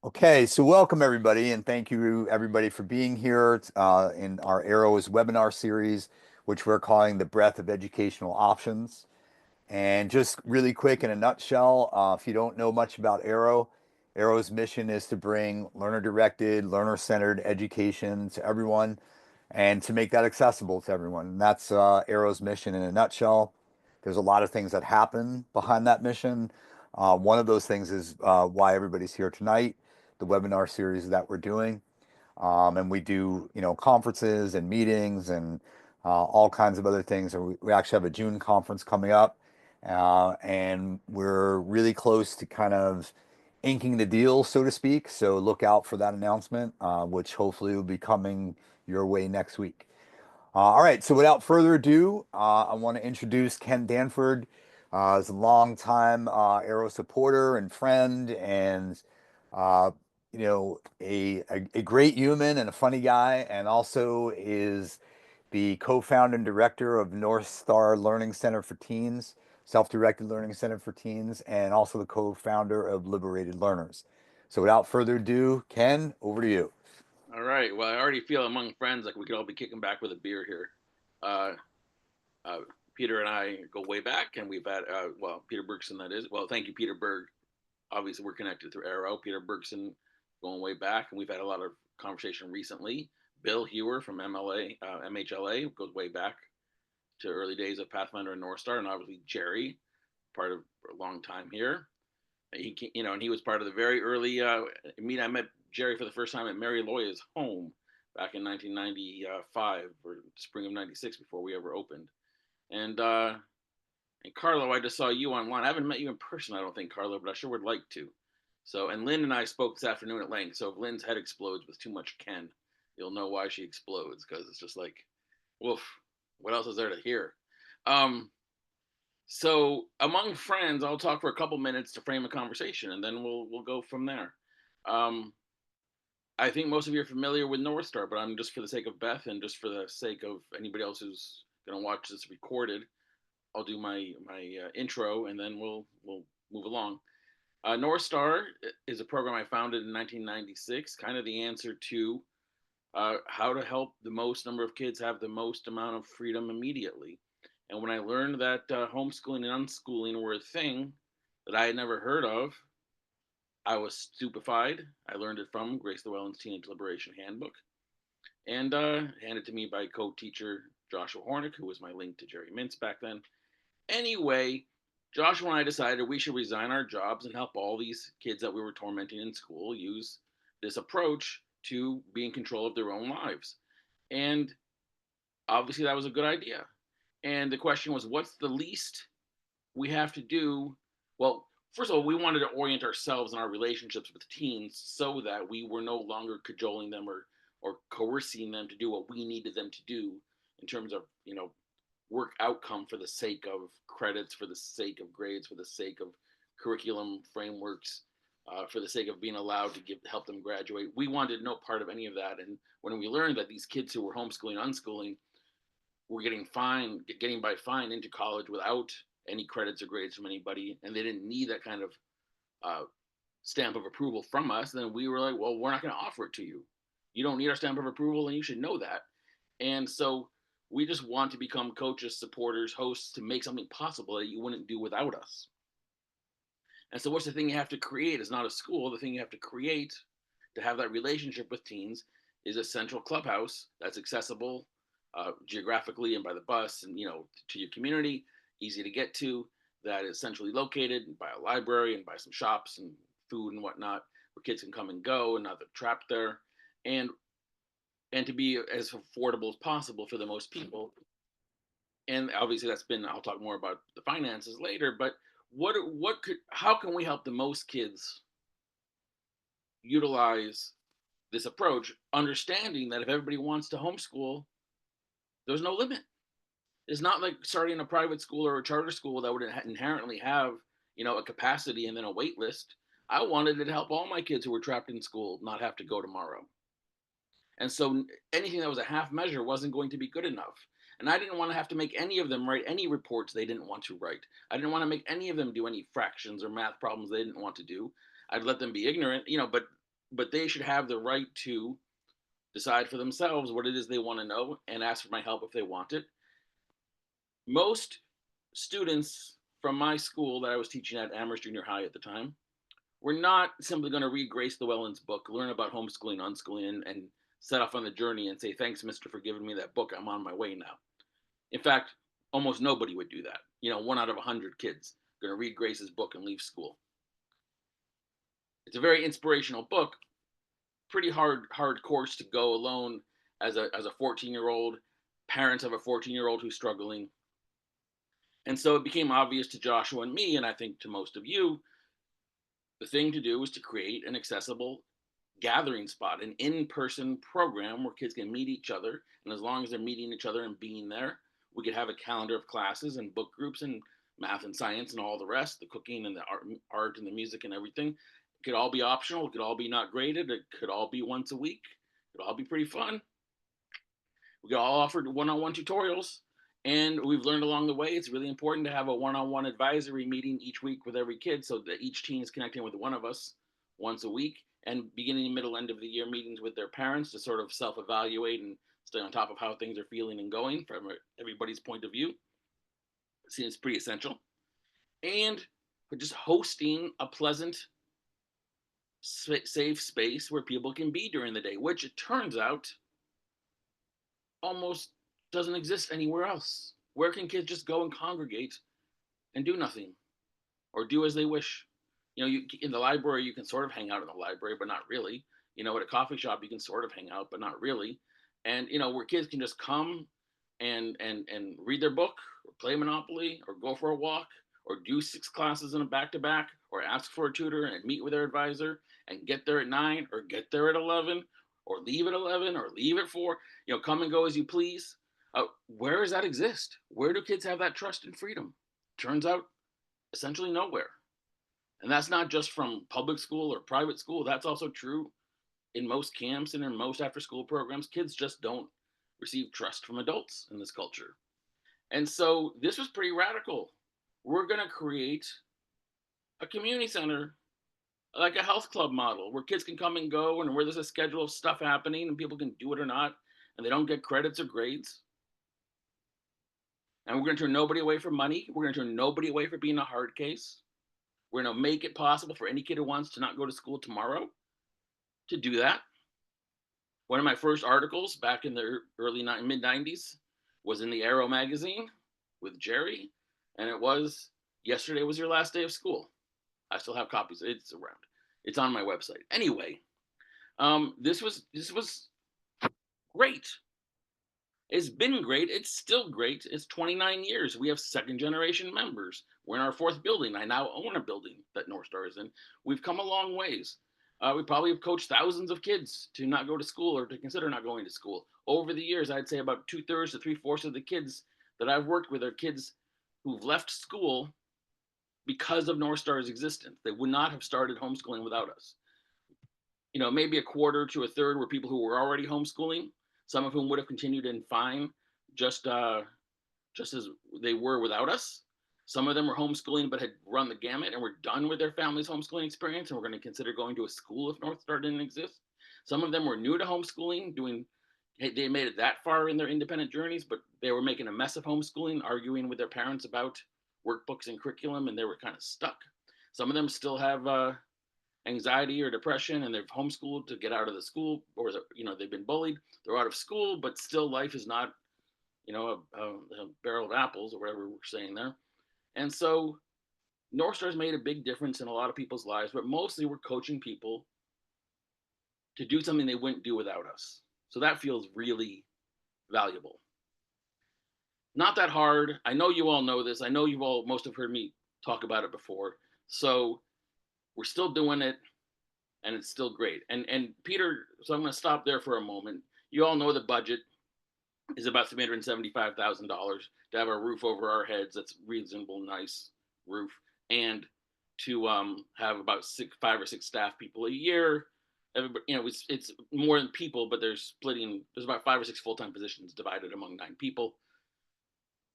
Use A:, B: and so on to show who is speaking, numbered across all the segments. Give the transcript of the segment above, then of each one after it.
A: Okay, so welcome everybody, and thank you everybody for being here in our Arrows webinar series, which we're calling the Breadth of Educational Options. And just really quick in a nutshell, if you don't know much about Arrow's mission is to bring learner-directed, learner-centered education to everyone and to make that accessible to everyone. And that's Arrow's mission in a nutshell. There's a lot of things that happen behind that mission. One of those things is why everybody's here tonight, the webinar series that we're doing. And we do, conferences and meetings and all kinds of other things. And we actually have a June conference coming up, and we're really close to kind of inking the deal, so to speak. So look out for that announcement, which hopefully will be coming your way next week. All right, so without further ado, I want to introduce Ken Danford. He's a longtime Arrow supporter and friend, and uh, a great human and a funny guy, and also is the co-founder and director of Northstar Learning Center for Teens, Self-Directed Learning Center for Teens, and also the co-founder of Liberated Learners. So without further ado, Ken, over to you.
B: All right. Well, I already feel among friends like we could all be kicking back with a beer here. Uh, uh, Peter and I go way back, and we've had Peter Bergson, that is. Well, thank you, Peter Berg. Obviously, we're connected through Arrow. Peter Bergson going way back, and we've had a lot of conversation recently. Bill Hewer from MHLA goes way back to early days of Pathfinder and Northstar, and obviously Jerry, part of a long time here. And he was part of the very early meet. I met Jerry for the first time at Mary Loya's home back in 1995 or spring of '96 before we ever opened. And and Carlo, I just saw you online. I haven't met you in person, I don't think, Carlo, but I sure would like to. So, and Lynn and I spoke this afternoon at length. So if Lynn's head explodes with too much Ken, you'll know why she explodes, because it's just like, woof. What else is there to hear? Um, so among friends, I'll talk for a couple minutes to frame a conversation, and then we'll go from there. Um, I think most of you are familiar with Northstar, but I'm just for the sake of Beth and just for the sake of anybody else who's going to watch this recorded, I'll do my intro, and then we'll move along. Northstar is a program I founded in 1996, kind of the answer to how to help the most number of kids have the most amount of freedom immediately. And when I learned that homeschooling and unschooling were a thing that I had never heard of, I was stupefied. I learned it from Grace Llewellyn's Teenage Liberation Handbook, and handed to me by co-teacher Joshua Hornick, who was my link to Jerry Mintz back then. Anyway, Joshua and I decided we should resign our jobs and help all these kids that we were tormenting in school use this approach to be in control of their own lives. And obviously, that was a good idea. And the question was, what's the least we have to do? Well, first of all, we wanted to orient ourselves and our relationships with teens so that we were no longer cajoling them or coercing them to do what we needed them to do in terms of, work outcome for the sake of credits, for the sake of grades, for the sake of curriculum frameworks, for the sake of being allowed to help them graduate. We wanted no part of any of that. And when we learned that these kids who were homeschooling, unschooling, were getting by fine into college without any credits or grades from anybody, and they didn't need that kind of uh, stamp of approval from us, then we were like, well, we're not going to offer it to you. You don't need our stamp of approval, and you should know that. And so we just want to become coaches, supporters, hosts to make something possible that you wouldn't do without us. And so, what's the thing you have to create? Is not a school. The thing you have to create to have that relationship with teens is a central clubhouse that's accessible geographically and by the bus, and to your community, easy to get to. That is centrally located by a library and by some shops and food and whatnot, where kids can come and go and not trapped there, and to be as affordable as possible for the most people. And obviously, that's been. I'll talk more about the finances later, but how can we help the most kids utilize this approach, understanding that if everybody wants to homeschool, there's no limit. It's not like starting a private school or a charter school that would inherently have, a capacity and then a wait list. I wanted it to help all my kids who were trapped in school not have to go tomorrow. And so anything that was a half measure wasn't going to be good enough. And I didn't want to have to make any of them write any reports they didn't want to write. I didn't want to make any of them do any fractions or math problems they didn't want to do. I'd let them be ignorant, but but they should have the right to decide for themselves what it is they want to know and ask for my help if they want it. Most students from my school that I was teaching at Amherst Junior High at the time were not simply going to read Grace Llewellyn's book, learn about homeschooling, unschooling, and set off on the journey and say, "Thanks, Mister, for giving me that book. I'm on my way now." In fact, almost nobody would do that. 1 out of 100 kids going to read Grace's book and leave school. It's a very inspirational book. Pretty hard course to go alone as a 14-year-old, parents of a 14-year-old who's struggling. And so it became obvious to Joshua and me, and I think to most of you, the thing to do is to create an accessible gathering spot, an in-person program where kids can meet each other. And as long as they're meeting each other and being there, we could have a calendar of classes and book groups and math and science and all the rest, the cooking and the art and the music and everything. It could all be optional. It could all be not graded. It could all be once a week. It could all be pretty fun. We could all offer one-on-one tutorials. And we've learned along the way, it's really important to have a one-on-one advisory meeting each week with every kid so that each team is connecting with one of us once a week, and beginning, middle, end of the year meetings with their parents to sort of self-evaluate and stay on top of how things are feeling and going from everybody's point of view. It seems pretty essential. And just hosting a pleasant, safe space where people can be during the day, which it turns out almost doesn't exist anywhere else. Where can kids just go and congregate and do nothing or do as they wish? In the library, you can sort of hang out in the library, but not really. At a coffee shop, you can sort of hang out, but not really. And, where kids can just come and read their book or play Monopoly or go for a walk or do 6 classes in a back-to-back or ask for a tutor and meet with their advisor and get there at 9 or get there at 11 or leave at 11 or leave at 4, come and go as you please. Where does that exist? Where do kids have that trust and freedom? Turns out, essentially nowhere. And that's not just from public school or private school. That's also true in most camps and in most after school programs. Kids just don't receive trust from adults in this culture. And so this was pretty radical. We're going to create a community center, like a health club model, where kids can come and go and where there's a schedule of stuff happening and people can do it or not, and they don't get credits or grades. And we're going to turn nobody away from money. We're going to turn nobody away from being a hard case. We're going to make it possible for any kid who wants to not go to school tomorrow to do that. One of my first articles back in the mid 90s was in the Arrow magazine with Jerry, and it was "Yesterday was your last day of school." I still have copies. It's around. It's on my website. Anyway, this was great. It's been great. It's still great. It's 29 years. We have second generation members. We're in our 4th building. I now own a building that Northstar is in. We've come a long ways. We probably have coached thousands of kids to not go to school or to consider not going to school. Over the years, I'd say about 2/3 to 3/4 of the kids that I've worked with are kids who've left school because of Northstar's existence. They would not have started homeschooling without us. Maybe a quarter to a third were people who were already homeschooling, some of whom would have continued in fine, just as they were without us. Some of them were homeschooling but had run the gamut and were done with their family's homeschooling experience and were going to consider going to a school if Northstar didn't exist. Some of them were new to homeschooling, they made it that far in their independent journeys, but they were making a mess of homeschooling, arguing with their parents about workbooks and curriculum, and they were kind of stuck. Some of them still have anxiety or depression, and they've homeschooled to get out of the school, or they've been bullied. They're out of school, but still life is not a barrel of apples or whatever we're saying there. And so Northstar's made a big difference in a lot of people's lives, but mostly we're coaching people to do something they wouldn't do without us. So that feels really valuable. Not that hard. I know you all know this. I know most have heard me talk about it before. So we're still doing it, and it's still great. And Peter, so I'm going to stop there for a moment. You all know the budget is about $375,000 to have a roof over our heads. That's reasonable, nice roof, and to have about 5 or 6 staff people a year. Everybody, it's more than people, but there's about 5 or 6 full-time positions divided among 9 people.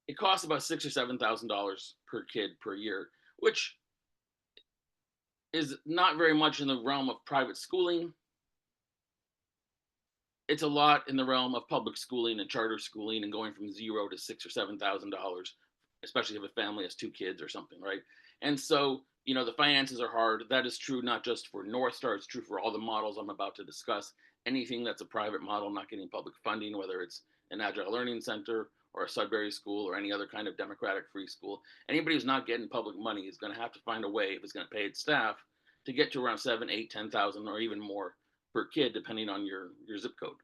B: It costs about $6,000 or $7,000 per kid per year, which is not very much in the realm of private schooling. it's a lot in the realm of public schooling and charter schooling and going from 0 to $6,000 or $7,000, especially if a family has 2 kids or something, right? And so, the finances are hard. That is true not just for Northstar, it's true for all the models I'm about to discuss. Anything that's a private model not getting public funding, whether it's an Agile Learning Center or a Sudbury school or any other kind of democratic free school, anybody who's not getting public money is going to have to find a way, if it's going to pay its staff, to get to around 7, 8, 10,000 or even more per kid, depending on your zip code.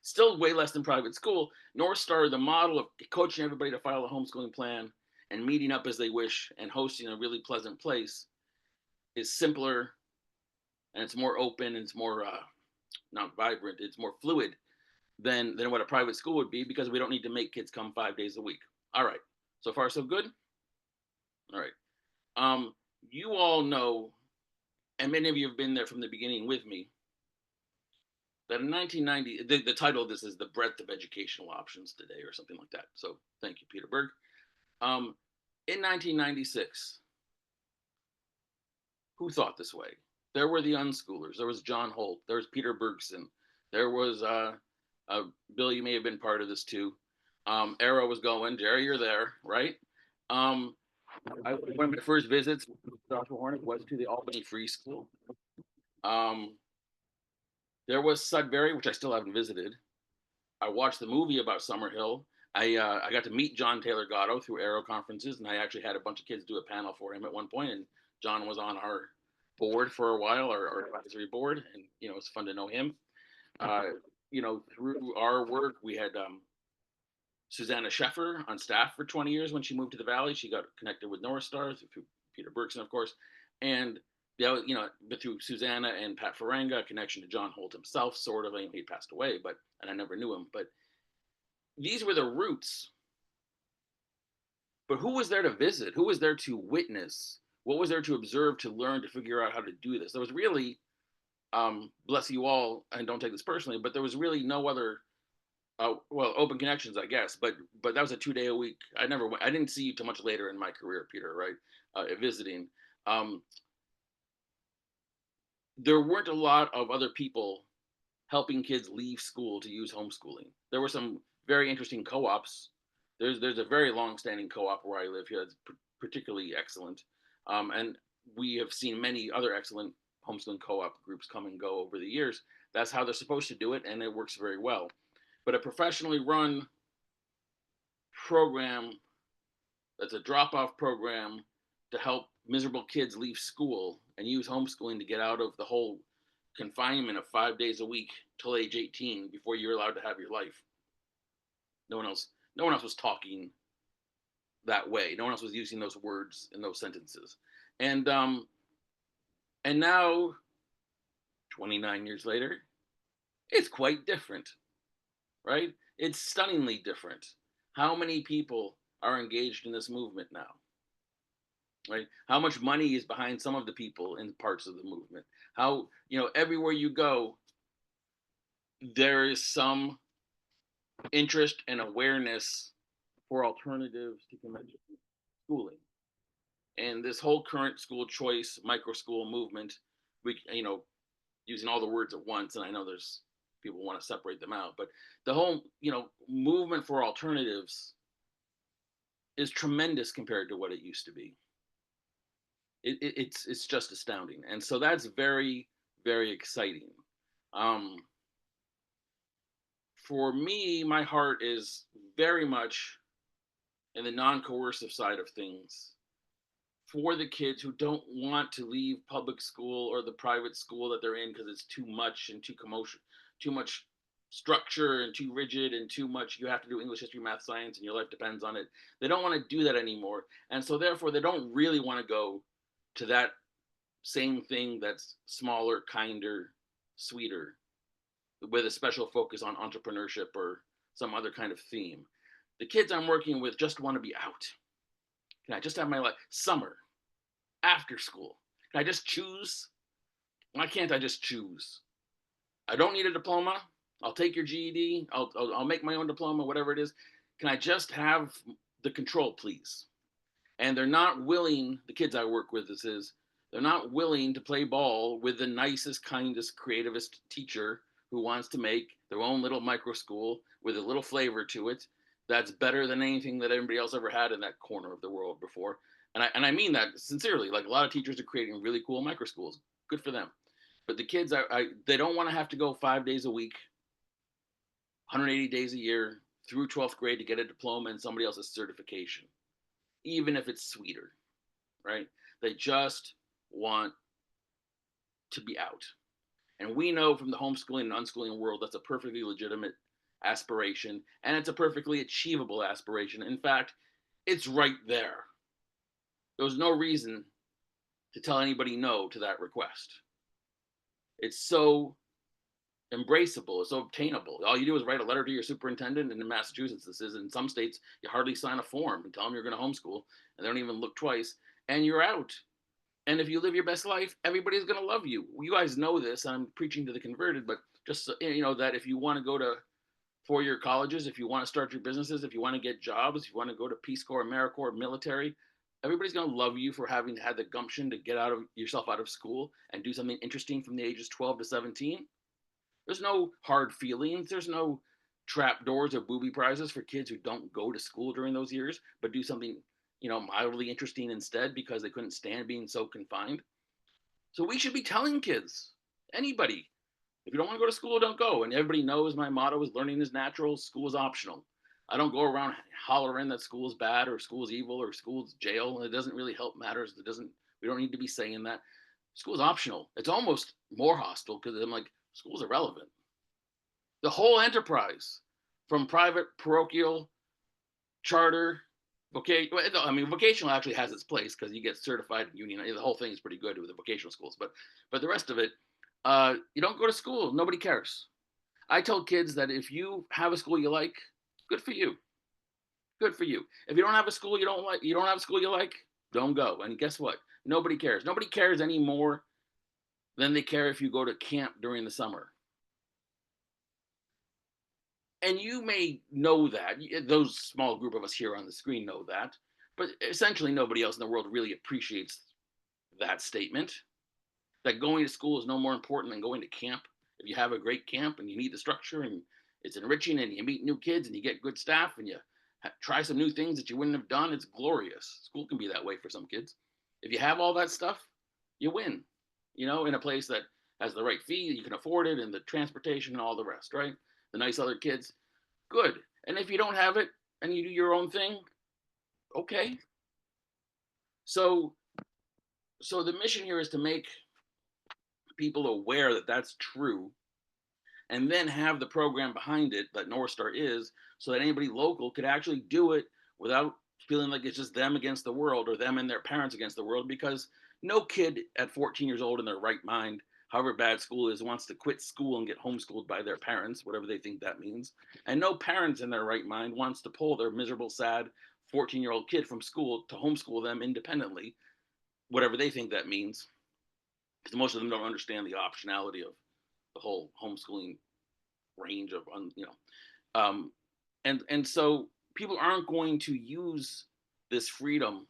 B: Still way less than private school. Northstar, the model of coaching everybody to file a homeschooling plan and meeting up as they wish and hosting a really pleasant place, is simpler, and it's more open, and it's more not vibrant, it's more fluid than what a private school would be, because we don't need to make kids come 5 days a week. All right, so far so good. All right, um, you all know, and many of you have been there from the beginning with me, that in 1990, the title of this is The Breadth of Educational Options Today, or something like that. So thank you, Peter Berg. In 1996, who thought this way? There were the unschoolers. There was John Holt. There was Peter Bergson. There was Bill. You may have been part of this too. Arrow was going. Jerry, you're there, right? Um, one of my first visits with Joshua Hornick was to the Albany Free School. There was Sudbury, which I still haven't visited. I watched the movie about Summerhill. I got to meet John Taylor Gatto through Arrow conferences, and I actually had a bunch of kids do a panel for him at one point, and John was on our board for a while, our advisory board, and it's fun to know him. Through our work, we had Susanna Sheffer on staff for 20 years. When she moved to the Valley, she got connected with Northstar through Peter Bergson, of course, and but through Susanna and Pat Faranga, a connection to John Holt himself, sort of. He passed away, and I never knew him, but these were the roots. But who was there to visit? Who was there to witness? What was there to observe, to learn, to figure out how to do this? There was really, bless you all, and don't take this personally, but there was really no other. Open connections, I guess, but that was a 2 day a week. I didn't see you too much later in my career, Peter. Right, visiting. There weren't a lot of other people helping kids leave school to use homeschooling. There were some very interesting co-ops. There's a very long-standing co-op where I live here that's particularly excellent, and we have seen many other excellent homeschooling co-op groups come and go over the years. That's how they're supposed to do it, and it works very well. But a professionally run program that's a drop-off program to help miserable kids leave school and use homeschooling to get out of the whole confinement of 5 days a week till age 18 before you're allowed to have your life. No one else was talking that way. No one else was using those words in those sentences. And now, 29 years later, it's quite different, right? It's stunningly different. How many people are engaged in this movement now? Right? How much money is behind some of the people in parts of the movement? How, everywhere you go, there is some interest and awareness for alternatives to conventional schooling. And this whole current school choice, micro school movement, using all the words at once, and I know there's people want to separate them out, but the whole, movement for alternatives is tremendous compared to what it used to be. It's just astounding, and so that's very, very exciting. For me, my heart is very much in the non-coercive side of things for the kids who don't want to leave public school or the private school that they're in because it's too much and too commotion, too much structure and too rigid and too much. You have to do English, history, math, science, and your life depends on it. They don't want to do that anymore, and so therefore they don't really want to go to that same thing that's smaller, kinder, sweeter, with a special focus on entrepreneurship or some other kind of theme. The kids I'm working with just want to be out. Can I just have my life? Summer, after school. Can I just choose? Why can't I just choose? I don't need a diploma. I'll take your GED. I'll make my own diploma, whatever it is. Can I just have the control, please? And they're not willing, the kids I work with, they're not willing to play ball with the nicest, kindest, creativist teacher who wants to make their own little micro school with a little flavor to it that's better than anything that anybody else ever had in that corner of the world before. And I mean that sincerely. Like, a lot of teachers are creating really cool micro schools. Good for them. But the kids, they don't want to have to go 5 days a week, 180 days a year through 12th grade to get a diploma and somebody else's certification, even if it's sweeter, right? They just want to be out. And we know from the homeschooling and unschooling world that's a perfectly legitimate aspiration, and it's a perfectly achievable aspiration. In fact, it's right there. There's no reason to tell anybody no to that request. It's so embraceable, it's so obtainable. All you do is write a letter to your superintendent, and in Massachusetts, this is, in some states, you hardly sign a form and tell them you're going to homeschool, and they don't even look twice, and you're out. And if you live your best life, everybody's going to love you. You guys know this. I'm preaching to the converted, but just so, that if you want to go to four-year colleges, if you want to start your businesses, if you want to get jobs, if you want to go to Peace Corps, AmeriCorps, military, everybody's going to love you for having had the gumption to get yourself out of school and do something interesting from the ages 12 to 17. There's no hard feelings. There's no trap doors or booby prizes for kids who don't go to school during those years, but do something, mildly interesting instead because they couldn't stand being so confined. So we should be telling kids, anybody, if you don't want to go to school, don't go. And everybody knows my motto is learning is natural, school is optional. I don't go around hollering that school is bad or school is evil or school is jail. It doesn't really help matters. We don't need to be saying that. School is optional. It's almost more hostile because I'm like, school's irrelevant. The whole enterprise, from private, parochial, charter, vocational actually has its place because you get certified in union. The whole thing is pretty good with the vocational schools, but the rest of it, you don't go to school. Nobody cares. I tell kids that if you have a school you like, good for you. Good for you. If you don't have a school you don't like, you don't have a school you like, don't go. And guess what? Nobody cares. Nobody cares any more than they care if you go to camp during the summer. And you may know that. Those small group of us here on the screen know that. But essentially, nobody else in the world really appreciates that statement, that going to school is no more important than going to camp. If you have a great camp and you need the structure and it's enriching and you meet new kids and you get good staff and you try some new things that you wouldn't have done, it's glorious. School can be that way for some kids. If you have all that stuff, you win, in a place that has the right fee, you can afford it, and the transportation and all the rest, right? The nice other kids, good. And if you don't have it and you do your own thing, okay. So the mission here is to make people aware that that's true, and then have the program behind it that Northstar is, so that anybody local could actually do it without feeling like it's just them against the world or them and their parents against the world, because no kid at 14 years old in their right mind, however bad school is, wants to quit school and get homeschooled by their parents, whatever they think that means. And no parents in their right mind wants to pull their miserable, sad 14-year-old kid from school to homeschool them independently, whatever they think that means, because most of them don't understand the optionality of the whole homeschooling range of, um, and so people aren't going to use this freedom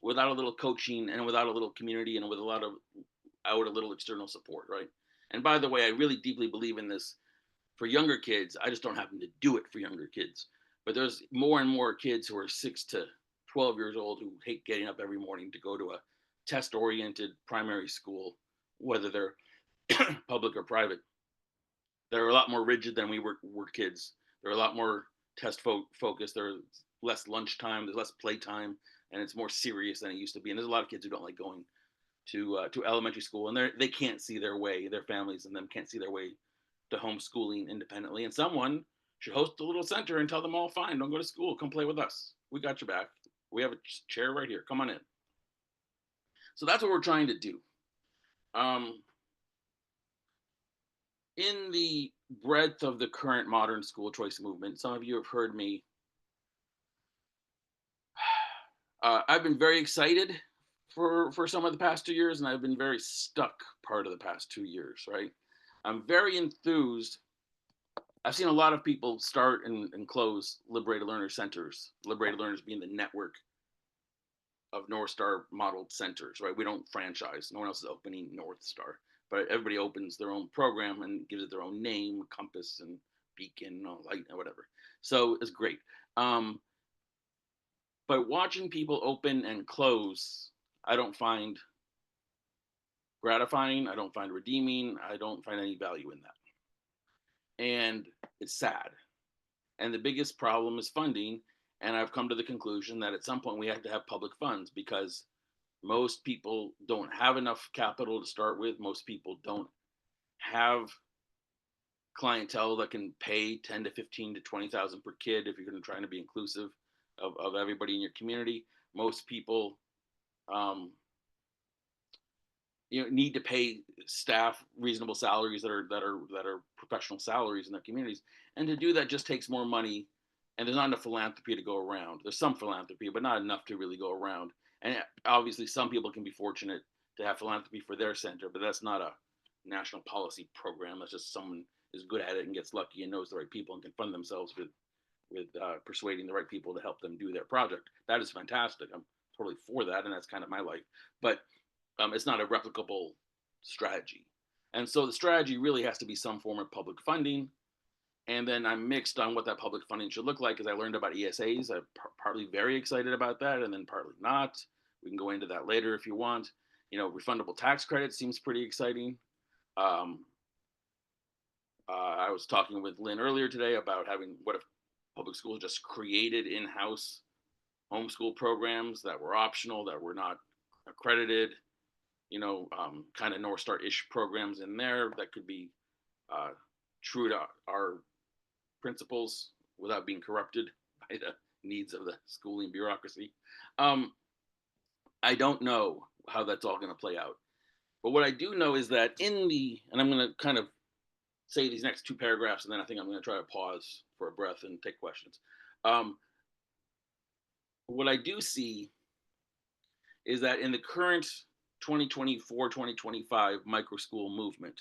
B: without a little coaching and without a little community and with a little external support, right? And by the way, I really deeply believe in this for younger kids. I just don't happen to do it for younger kids, but there's more and more kids who are 6 to 12 years old who hate getting up every morning to go to a test-oriented primary school, whether they're public or private. They're a lot more rigid than we were kids. They're a lot more test focused. There's less lunchtime. There's less playtime, and it's more serious than it used to be. And there's a lot of kids who don't like going to elementary school, and they can't see their way. Their families and them can't see their way to homeschooling independently. And someone should host a little center and tell them all, fine, don't go to school. Come play with us. We got your back. We have a chair right here. Come on in. So that's what we're trying to do. In the breadth of the current modern school choice movement, some of you have heard me. I've been very excited for some of the past 2 years, and I've been very stuck part of the past 2 years, right? I'm very enthused. I've seen a lot of people start and close Liberated Learner centers, Liberated Learners being the network of Northstar modeled centers, right? We don't franchise. No one else is opening Northstar. but everybody opens their own program and gives it their own name, compass and beacon or light or whatever. So it's great. Um, but watching people open and close, I don't find gratifying. I don't find redeeming. I don't find any value in that. And it's sad. And the biggest problem is funding. And I've come to the conclusion that at some point we have to have public funds because most people don't have enough capital to start with. Most people don't have clientele that can pay 10 to 15 to 20,000 per kid if you're going to try to be inclusive of everybody in your community. Most people need to pay staff reasonable salaries that are professional salaries in their communities, and to do that just takes more money, and there's not enough philanthropy to go around. There's some philanthropy but not enough to really go around, and obviously some people can be fortunate to have philanthropy for their center, but that's not a national policy program. That's just someone is good at it and gets lucky and knows the right people and can fund themselves with persuading the right people to help them do their project. That is fantastic. I'm totally for that, and that's kind of my life. But it's not a replicable strategy. And so the strategy really has to be some form of public funding. And then I'm mixed on what that public funding should look like because I learned about ESAs. I'm partly very excited about that and then partly not. We can go into that later if you want. Refundable tax credit seems pretty exciting. I was talking with Lynn earlier today about what if public schools just created in-house homeschool programs that were optional, that were not accredited, kind of Northstar-ish programs in there that could be true to our principles without being corrupted by the needs of the schooling bureaucracy. I don't know how that's all going to play out. But what I do know is that and I'm going to kind of say these next two paragraphs, and then I think I'm going to try to pause for a breath and take questions. What I do see is that in the current 2024-2025 micro school movement,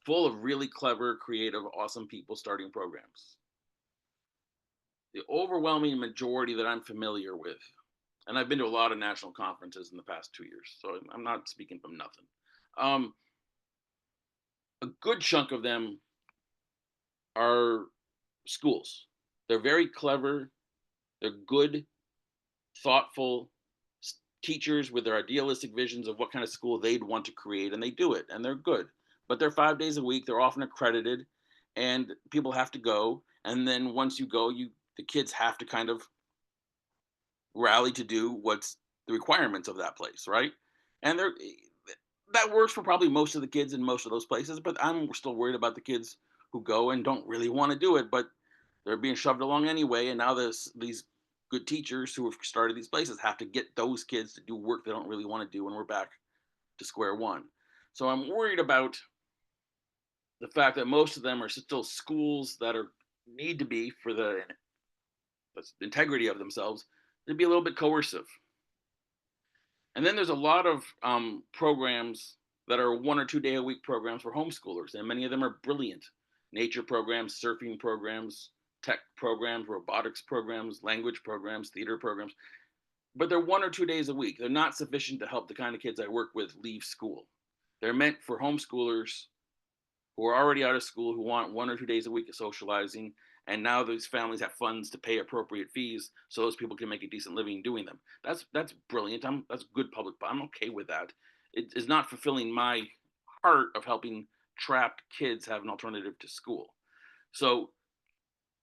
B: full of really clever, creative, awesome people starting programs, the overwhelming majority that I'm familiar with, and I've been to a lot of national conferences in the past 2 years, so I'm not speaking from nothing. A good chunk of them are schools. They're very clever. They're good, thoughtful teachers with their idealistic visions of what kind of school they'd want to create, and they do it, and they're good. But they're 5 days a week. They're often accredited, and people have to go. And then once you go, the kids have to kind of rally to do what's the requirements of that place, right? And that works for probably most of the kids in most of those places. But I'm still worried about the kids who go and don't really want to do it, but they're being shoved along anyway. And now these good teachers who have started these places have to get those kids to do work they don't really want to do, and we're back to square one. So I'm worried about the fact that most of them are still schools that need to be, for the integrity of themselves, to be a little bit coercive. And then there's a lot of programs that are 1 or 2 day a week programs for homeschoolers, and many of them are brilliant. Nature programs, surfing programs, tech programs, robotics programs, language programs, theater programs. But they're 1 or 2 days a week. They're not sufficient to help the kind of kids I work with leave school. They're meant for homeschoolers who are already out of school, who want 1 or 2 days a week of socializing. And now those families have funds to pay appropriate fees so those people can make a decent living doing them. That's brilliant. That's good public. I'm okay with that. It is not fulfilling my heart of helping trapped kids have an alternative to school. So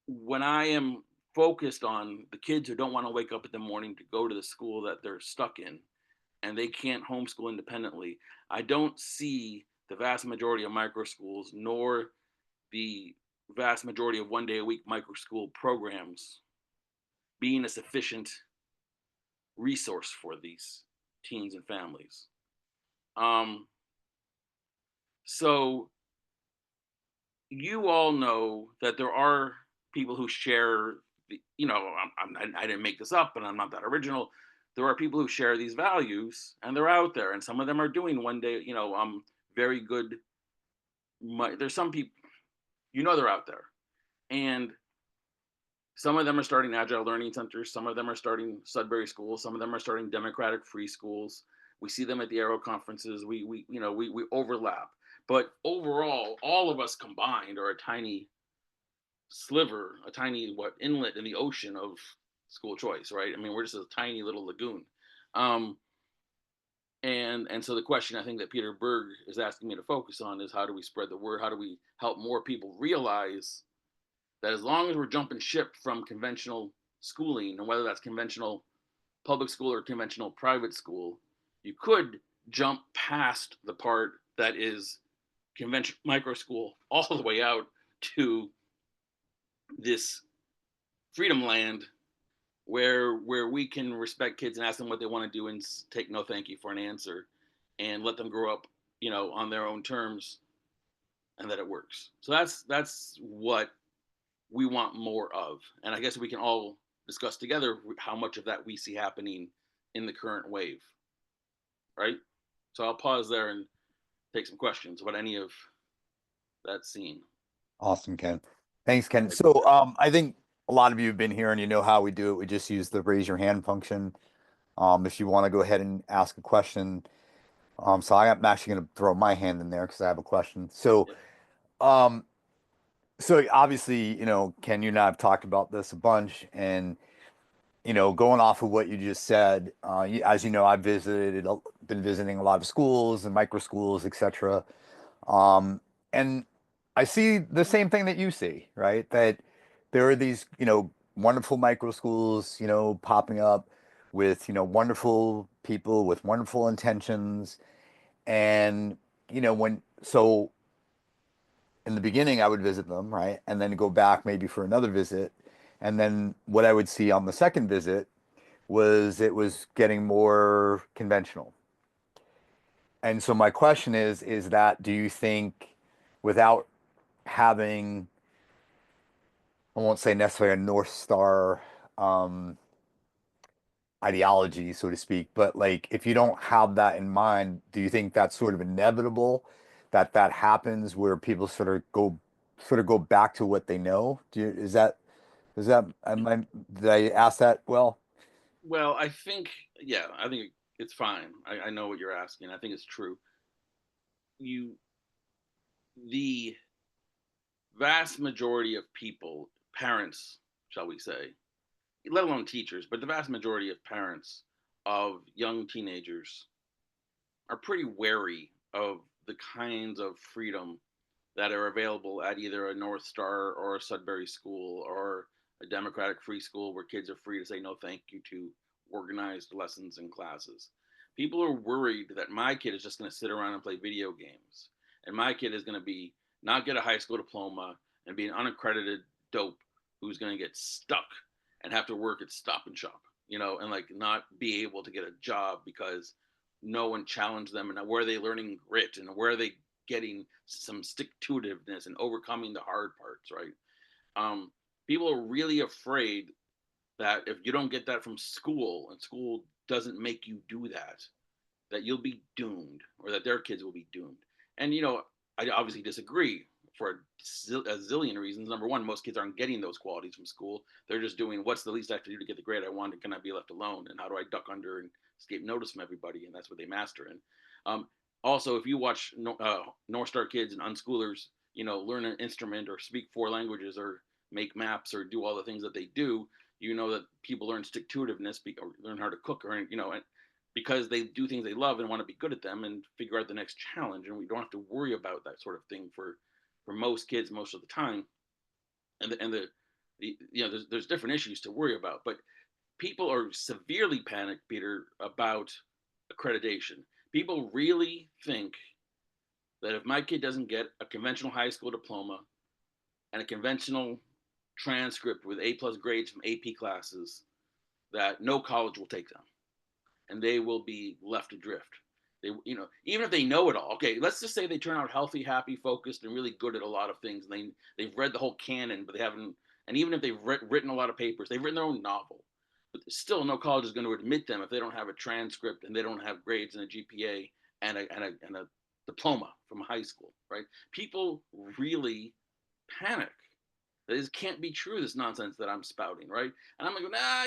B: when I am focused on the kids who don't want to wake up in the morning to go to the school that they're stuck in, and they can't homeschool independently, I don't see the vast majority of micro schools, nor the vast majority of 1 day a week micro school programs being a sufficient resource for these teens and families. So you all know that there are people who share I didn't make this up, and I'm not that original. There are people who share these values, and they're out there, and some of them are doing 1 day, very good. There's some people, they're out there, and some of them are starting agile learning centers. Some of them are starting Sudbury schools. Some of them are starting democratic free schools. We see them at the Aero conferences. We overlap. But overall, all of us combined are a tiny sliver, a tiny what inlet in the ocean of school choice, right? I mean, we're just a tiny little lagoon. Um, and so the question I think that Peter Berg is asking me to focus on is how do we spread the word? How do we help more people realize that as long as we're jumping ship from conventional schooling, and whether that's conventional public school or conventional private school, you could jump past the part that is conventional micro school all the way out to this freedom land where we can respect kids and ask them what they want to do and take no thank you for an answer and let them grow up, on their own terms, and that it works. So that's what we want more of. And I guess we can all discuss together how much of that we see happening in the current wave, right? So I'll pause there and take some questions about any of that scene.
A: Awesome, Ken. Thanks, Ken. So I think a lot of you have been here and you know how we do it. We just use the raise your hand function. If you want to go ahead and ask a question. So I'm actually going to throw my hand in there because I have a question.
B: Yep.
A: Um, so obviously, Ken, you and I have talked about this a bunch, and going off of what you just said, as you know, been visiting a lot of schools and micro schools, etc. Um, and I see the same thing that you see, right? That there are these, wonderful micro schools, popping up with, wonderful people with wonderful intentions. And, so in the beginning, I would visit them, right? And then go back maybe for another visit. And then what I would see on the second visit was it was getting more conventional. And so my question is that do you think without having, I won't say necessarily a Northstar um, ideology, so to speak, but like if you don't have that in mind, do you think that's sort of inevitable that that happens where people sort of go back to what they know? Is that did I ask that well?
B: Well, yeah, I think it's fine. I know what you're asking. I think it's true. You, the vast majority of people, parents, shall we say, let alone teachers, but the vast majority of parents of young teenagers are pretty wary of the kinds of freedom that are available at either a North Star or a Sudbury school or a democratic free school where kids are free to say no thank you to organized lessons and classes. People are worried that my kid is just going to sit around and play video games, and my kid is going to be not get a high school diploma and be an unaccredited dope who's going to get stuck and have to work at Stop and Shop, and like not be able to get a job because no one challenged them, and where are they learning grit and where are they getting some stick to itiveness and overcoming the hard parts, right? Um, People are really afraid that if you don't get that from school and school doesn't make you do that you'll be doomed or that their kids will be doomed. And, I obviously disagree for a zillion reasons. Number one, most kids aren't getting those qualities from school. They're just doing what's the least I have to do to get the grade I want, and can I be left alone? And how do I duck under and escape notice from everybody? And that's what they master in. Um, Also, if you watch North Star kids and unschoolers, learn an instrument or speak four languages or make maps or do all the things that they do, you know that people learn stick to itiveness or learn how to cook or, because they do things they love and want to be good at them and figure out the next challenge. And we don't have to worry about that sort of thing for most kids most of the time. And there's different issues to worry about, but people are severely panicked, Peter, about accreditation. People really think that if my kid doesn't get a conventional high school diploma and a conventional transcript with A+ grades from AP classes, that no college will take them and they will be left adrift. Even if they know it all. Okay, let's just say they turn out healthy, happy, focused, and really good at a lot of things. And they've read the whole canon, but they haven't. And even if they've written a lot of papers, they've written their own novel. But still, no college is going to admit them if they don't have a transcript and they don't have grades and a GPA and a diploma from high school, right? People really panic This can't be true, this nonsense that I'm spouting, right? And I'm like, nah,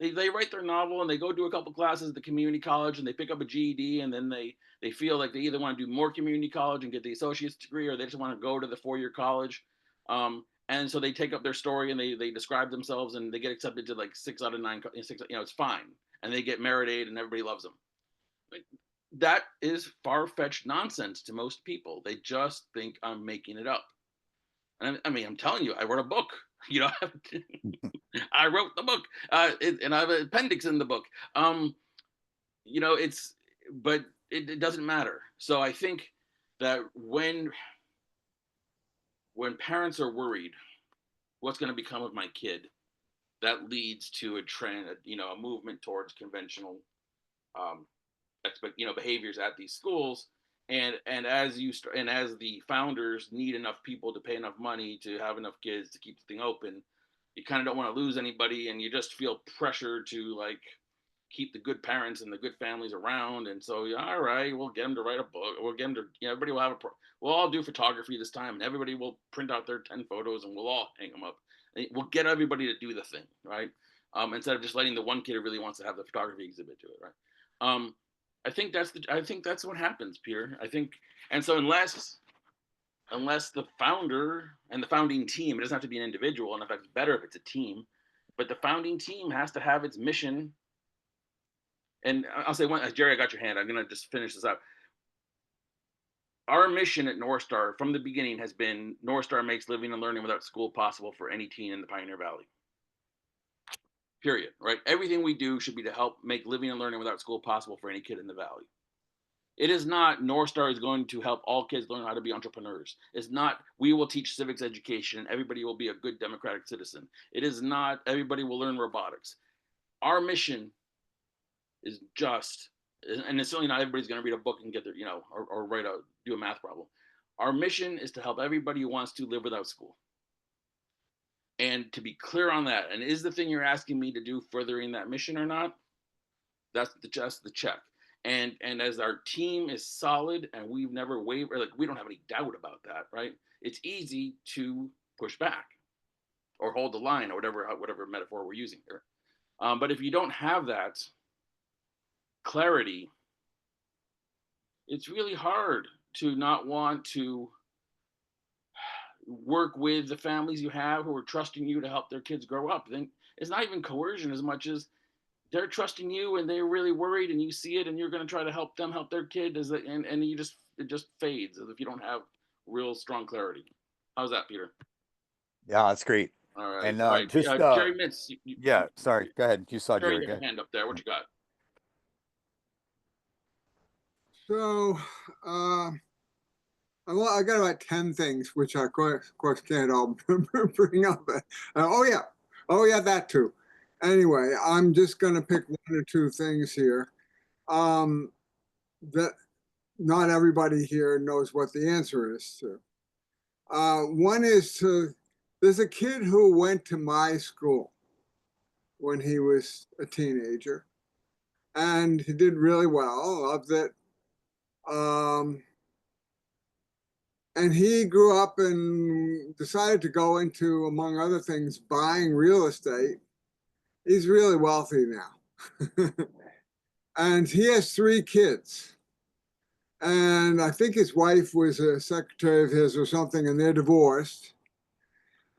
B: they write their novel and they go do a couple classes at the community college and they pick up a GED, and then they feel like they either want to do more community college and get the associate's degree, or they just want to go to the 4-year college. And so they take up their story and they describe themselves and they get accepted to like 6 out of 9, it's fine. And they get merit and everybody loves them. Like, that is far-fetched nonsense to most people. They just think I'm making it up. And I mean, I'm telling you, I wrote a book. You know, I wrote the book, and I have an appendix in the book. You know, but it doesn't matter. So I think that when parents are worried, what's going to become of my kid, that leads to a trend, a movement towards conventional um, behaviors at these schools. And as the founders need enough people to pay enough money to have enough kids to keep the thing open, you kind of don't want to lose anybody, and you just feel pressure to like keep the good parents and the good families around. And so, all right, we'll get them to write a book. We'll get them to, everybody will have we'll all do photography this time, and everybody will print out their 10 photos and we'll all hang them up. And we'll get everybody to do the thing, right? Instead of just letting the one kid who really wants to have the photography exhibit do it, right? I think that's what happens, Peter. I think, and so unless the founder and the founding team, it doesn't have to be an individual, and in fact, it's better if it's a team, but the founding team has to have its mission. And I'll say one, Jerry, I got your hand. I'm going to just finish this up. Our mission at Northstar from the beginning has been Northstar makes living and learning without school possible for any teen in the Pioneer Valley. Period, right? Everything we do should be to help make living and learning without school possible for any kid in the Valley. It is not Northstar is going to help all kids learn how to be entrepreneurs. It's not we will teach civics education and everybody will be a good democratic citizen. It is not everybody will learn robotics. Our mission is just, and it's certainly not everybody's going to read a book and get their, or do a math problem. Our mission is to help everybody who wants to live without school. And to be clear on that, and is the thing you're asking me to do furthering that mission or not? That's just the check. And as our team is solid and we've never wavered, like we don't have any doubt about that, right? It's easy to push back or hold the line or whatever metaphor we're using here. But if you don't have that clarity, it's really hard to not want to work with the families you have who are trusting you to help their kids grow up. Then it's not even coercion as much as they're trusting you and they're really worried and you see it and you're going to try to help them help their kid and it just fades as if you don't have real strong clarity. How's that, Peter?
A: Yeah, that's great.
B: All right.
A: And
B: All right.
A: just
B: Jerry Mintz.
A: Yeah, sorry. Go ahead. You saw
B: Jerry,
A: Jerry.
B: you got your hand up there. What you got?
C: So, I got about 10 things, which I, of course can't all bring up. Oh, yeah, that too. Anyway, I'm just going to pick 1 or 2 things here that not everybody here knows what the answer is to. One is there's a kid who went to my school when he was a teenager, and he did really well, loved it. And he grew up and decided to go into, among other things, buying real estate. He's really wealthy now. And he has 3 kids. And I think his wife was a secretary of his or something, and they're divorced.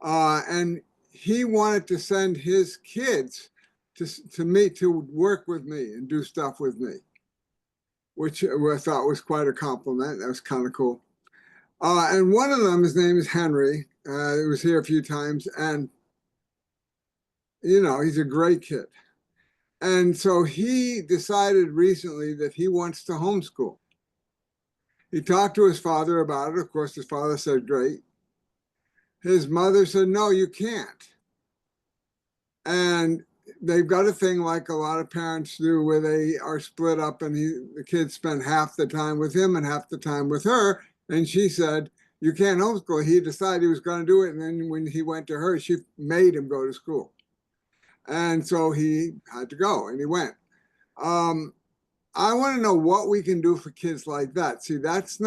C: And he wanted to send his kids to me to work with me and do stuff with me, which I thought was quite a compliment. That was kind of cool. And one of them, his name is Henry. He was here a few times, and he's a great kid. And so he decided recently that he wants to homeschool. He talked to his father about it. Of course, his father said, great. His mother said, no, you can't. And they've got a thing like a lot of parents do where they are split up and the kids spend half the time with him and half the time with her. And she said, you can't homeschool. He decided he was going to do it. And then when he went to her, she made him go to school. And so he had to go and he went. I want to know what we can do for kids like that. See, that's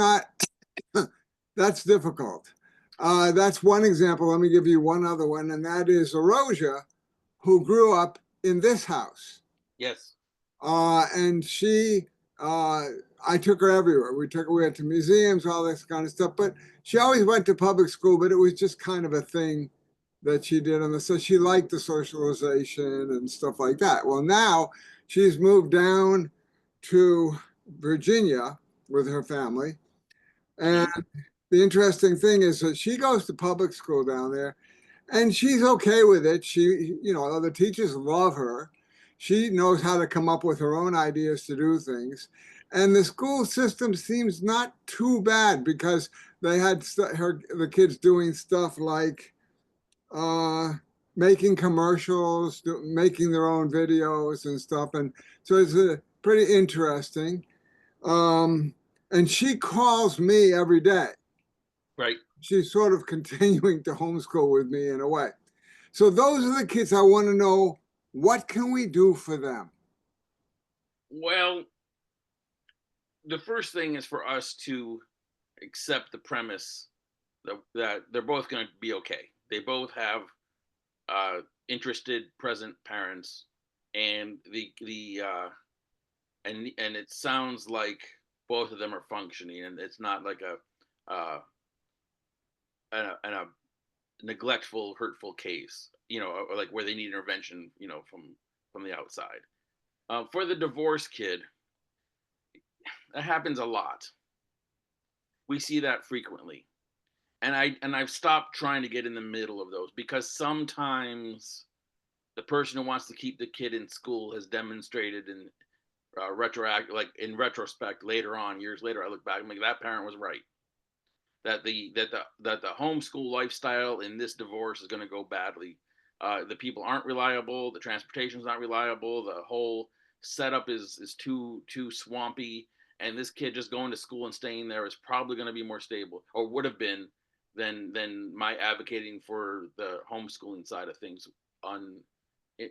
C: difficult. That's one example. Let me give you one other one, and that is Erosia, who grew up in this house.
B: Yes.
C: And she, I took her everywhere. We went to museums, all this kind of stuff. But she always went to public school, but it was just kind of a thing that she did. And so she liked the socialization and stuff like that. Well, now she's moved down to Virginia with her family. And the interesting thing is that she goes to public school down there and she's okay with it. She, the teachers love her. She knows how to come up with her own ideas to do things. And the school system seems not too bad because they had the kids doing stuff like making commercials, making their own videos and stuff. And so it's pretty interesting. Um, and she calls me every day.
B: Right.
C: She's sort of continuing to homeschool with me in a way. So those are the kids I want to know, what can we do for them?
B: Well, the first thing is for us to accept the premise that they're both going to be okay. They both have interested present parents, and and it sounds like both of them are functioning, and it's not like a neglectful, hurtful case, or like where they need intervention, from the outside. For the divorced kid, that happens a lot. We see that frequently, and I've stopped trying to get in the middle of those because sometimes the person who wants to keep the kid in school has demonstrated in in retrospect later on, years later, I look back and like that parent was right. That the homeschool lifestyle in this divorce is going to go badly. The people aren't reliable. The transportation is not reliable. The whole setup is too swampy. And this kid just going to school and staying there is probably going to be more stable, or would have been, than my advocating for the homeschooling side of things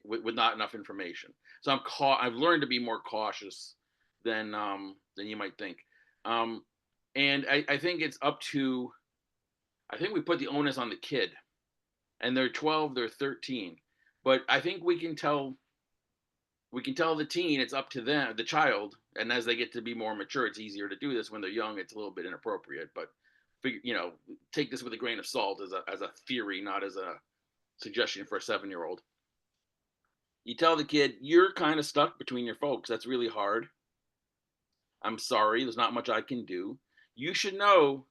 B: with not enough information. So I've learned to be more cautious than you might think. And I think it's up to, I think we put the onus on the kid, and they're 12, they're 13, but I think we can tell the teen it's up to them, the child, and as they get to be more mature, it's easier to do this. When they're young, it's a little bit inappropriate, but take this with a grain of salt as a theory, not as a suggestion for a 7-year-old. You tell the kid, you're kind of stuck between your folks. That's really hard. I'm sorry, there's not much I can do. You should know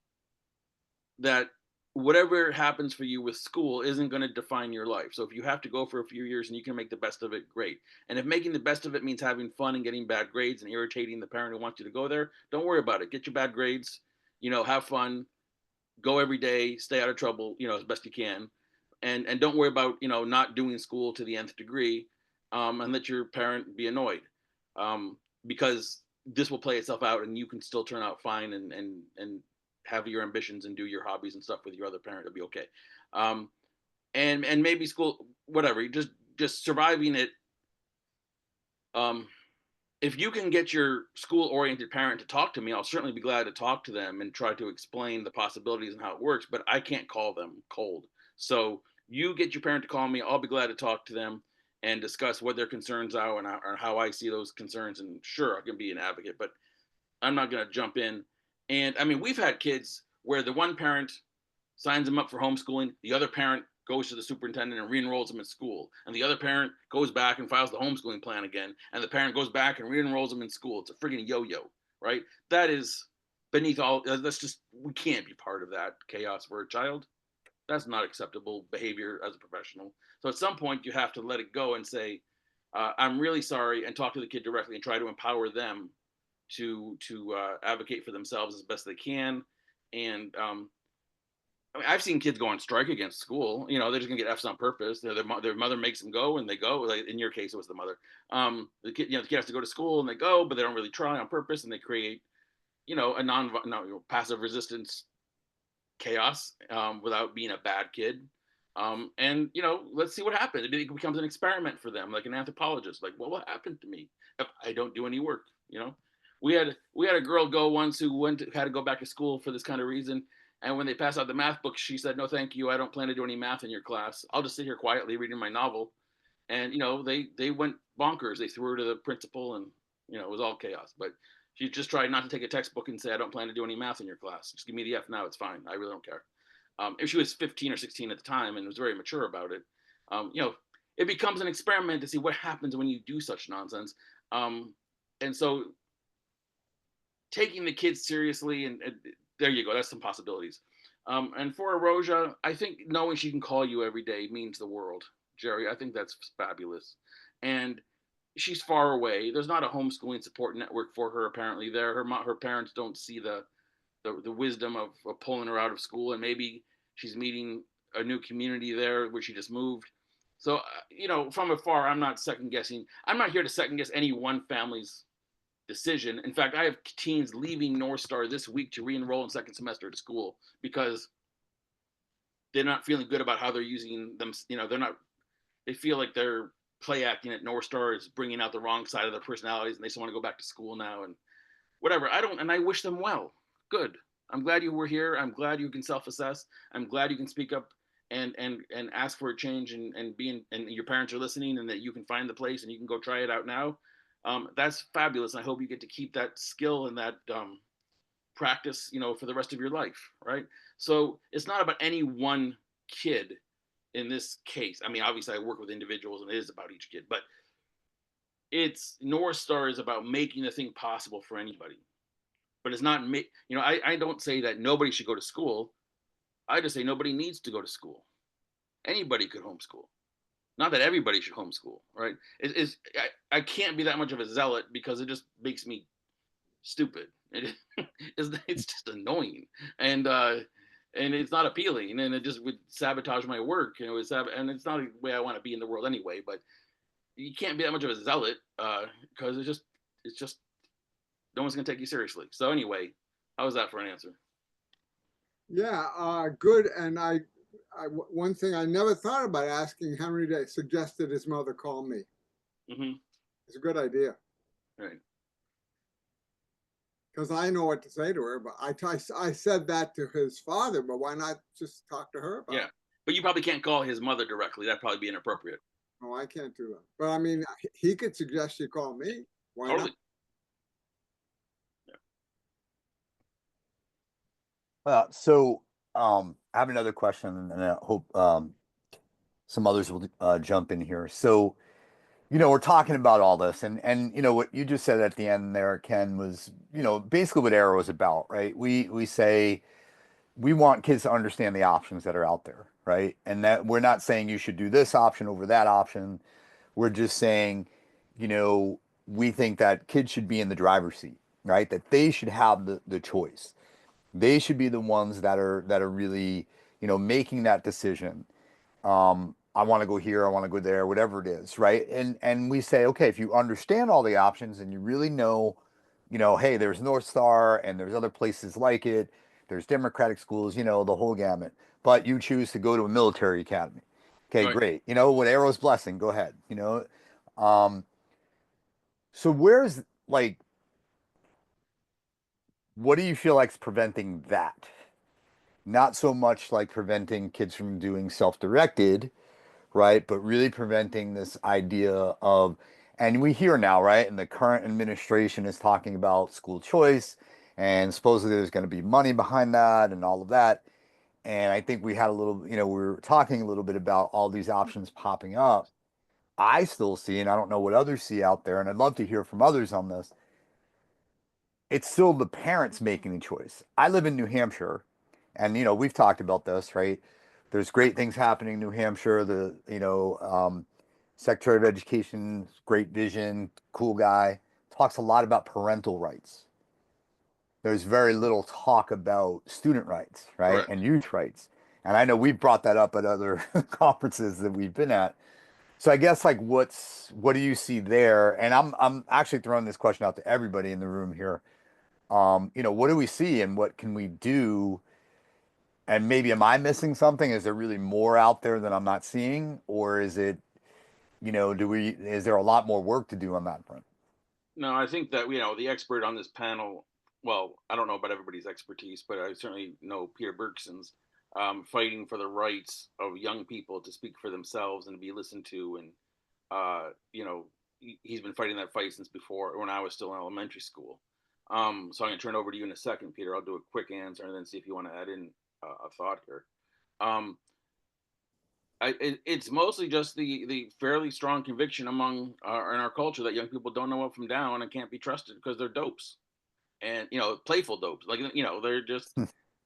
B: that whatever happens for you with school isn't going to define your life. So if you have to go for a few years and you can make the best of it, great. And if making the best of it means having fun and getting bad grades and irritating the parent who wants you to go there, don't worry about it. Get your bad grades, have fun, go every day, stay out of trouble, as best you can. And don't worry about, not doing school to the nth degree, and let your parent be annoyed, because this will play itself out and you can still turn out fine and have your ambitions and do your hobbies and stuff with your other parent. It'll be okay. And maybe school, whatever, just surviving it. If you can get your school oriented parent to talk to me, I'll certainly be glad to talk to them and try to explain the possibilities and how it works, but I can't call them cold. So you get your parent to call me. I'll be glad to talk to them and discuss what their concerns are and how I see those concerns. And sure, I can be an advocate, but I'm not going to jump in. And I mean, we've had kids where the one parent signs them up for homeschooling, the other parent goes to the superintendent and re-enrolls them in school, and the other parent goes back and files the homeschooling plan again, and the parent goes back and re-enrolls them in school. It's a friggin' yo-yo, right? That is beneath all. That's just, we can't be part of that chaos for a child. That's not acceptable behavior as a professional. So at some point, you have to let it go and say, I'm really sorry, and talk to the kid directly and try to empower them to advocate for themselves as best they can. And I mean, I've seen kids go on strike against school. They're just gonna get F's on purpose. Their mother makes them go, and they go. Like in your case, it was the mother. The kid has to go to school, and they go, but they don't really try on purpose, and they create, passive resistance chaos, without being a bad kid. And let's see what happens. It becomes an experiment for them, like an anthropologist. Like, what will happen to me if I don't do any work? We had a girl go once who had to go back to school for this kind of reason. And when they passed out the math books, she said, "No, thank you. I don't plan to do any math in your class. I'll just sit here quietly reading my novel." And they went bonkers. They threw her to the principal, and it was all chaos. But she just tried not to take a textbook and say, "I don't plan to do any math in your class. Just give me the F now. It's fine. I really don't care." If she was 15 or 16 at the time and was very mature about it, it becomes an experiment to see what happens when you do such nonsense. And so taking the kids seriously, and there you go. That's some possibilities. And for Erosia, I think knowing she can call you every day means the world, Jerry. I think that's fabulous. And she's far away. There's not a homeschooling support network for her apparently there. Her parents don't see the wisdom of pulling her out of school, and maybe she's meeting a new community there where she just moved. So from afar, I'm not second guessing. I'm not here to second guess any one family's decision. In fact, I have teens leaving Northstar this week to re-enroll in second semester at school because they're not feeling good about how they're using them. They feel like their play acting at Northstar is bringing out the wrong side of their personalities, and they just want to go back to school now and whatever. I wish them well. Good. I'm glad you were here. I'm glad you can self-assess. I'm glad you can speak up and ask for a change, and your parents are listening, and that you can find the place and you can go try it out now. That's fabulous. I hope you get to keep that skill and that practice, for the rest of your life, right? So it's not about any one kid in this case. I mean, obviously I work with individuals and it is about each kid, but it's Northstar is about making the thing possible for anybody. But it's not, I don't say that nobody should go to school. I just say nobody needs to go to school. Anybody could homeschool. Not that everybody should homeschool, right? I can't be that much of a zealot because it just makes me stupid. It's just annoying, and it's not appealing, and it just would sabotage my work. And it's not a way I want to be in the world anyway. But you can't be that much of a zealot because it's just no one's gonna take you seriously. So anyway, how was that for an answer?
C: Yeah, good. And one thing I never thought about asking Henry to suggested his mother call me.
B: Mm-hmm.
C: It's a good idea.
B: Right.
C: Because I know what to say to her, but I said that to his father, but why not just talk to her about it?
B: Yeah, but you probably can't call his mother directly. That'd probably be inappropriate.
C: No, I can't do that. But I mean, he could suggest you call me. Why
B: Totally.
C: not?
A: So I have another question, and I hope some others will jump in here. So, we're talking about all this, and what you just said at the end there, Ken, was basically what Arrow is about, right? We say we want kids to understand the options that are out there, right? And that we're not saying you should do this option over that option. We're just saying, we think that kids should be in the driver's seat, right? That they should have the choice. They should be the ones that are really, making that decision. I want to go here, I want to go there, whatever it is, right? And we say, okay, if you understand all the options and you really know, hey, there's North Star and there's other places like it, there's democratic schools, the whole gamut, but you choose to go to a military academy. Okay,
B: Right.
A: great. What Arrow's blessing, go ahead. Um, so where's like, what do you feel like's preventing that? Not so much like preventing kids from doing self-directed, right? But really preventing this idea of, and we hear now, right? And the current administration is talking about school choice, and supposedly there's going to be money behind that and all of that. And I think we had a little, we were talking a little bit about all these options popping up. I still see, and I don't know what others see out there, and I'd love to hear from others on this. It's still the parents making the choice. I live in New Hampshire, and we've talked about this, right? There's great things happening in New Hampshire. The Secretary of Education, great vision, cool guy, talks a lot about parental rights. There's very little talk about student rights, right,
B: Correct.
A: and youth rights. And I know we've brought that up at other conferences that we've been at. So I guess like what do you see there? And I'm actually throwing this question out to everybody in the room here. What do we see and what can we do? And maybe am I missing something? Is there really more out there that I'm not seeing? Or is it, is there a lot more work to do on that front?
B: No, I think that the expert on this panel well, I don't know about everybody's expertise, but I certainly know Peter Bergson's fighting for the rights of young people to speak for themselves and to be listened to. And, you know, he's been fighting that fight since before when I was still in elementary school. So I'm going to turn it over to you in a second, Peter. I'll do a quick answer and then see if you want to add in a thought here. Um, it's mostly just the fairly strong conviction among in our culture that young people don't know up from down and can't be trusted because they're dopes, and playful dopes. Like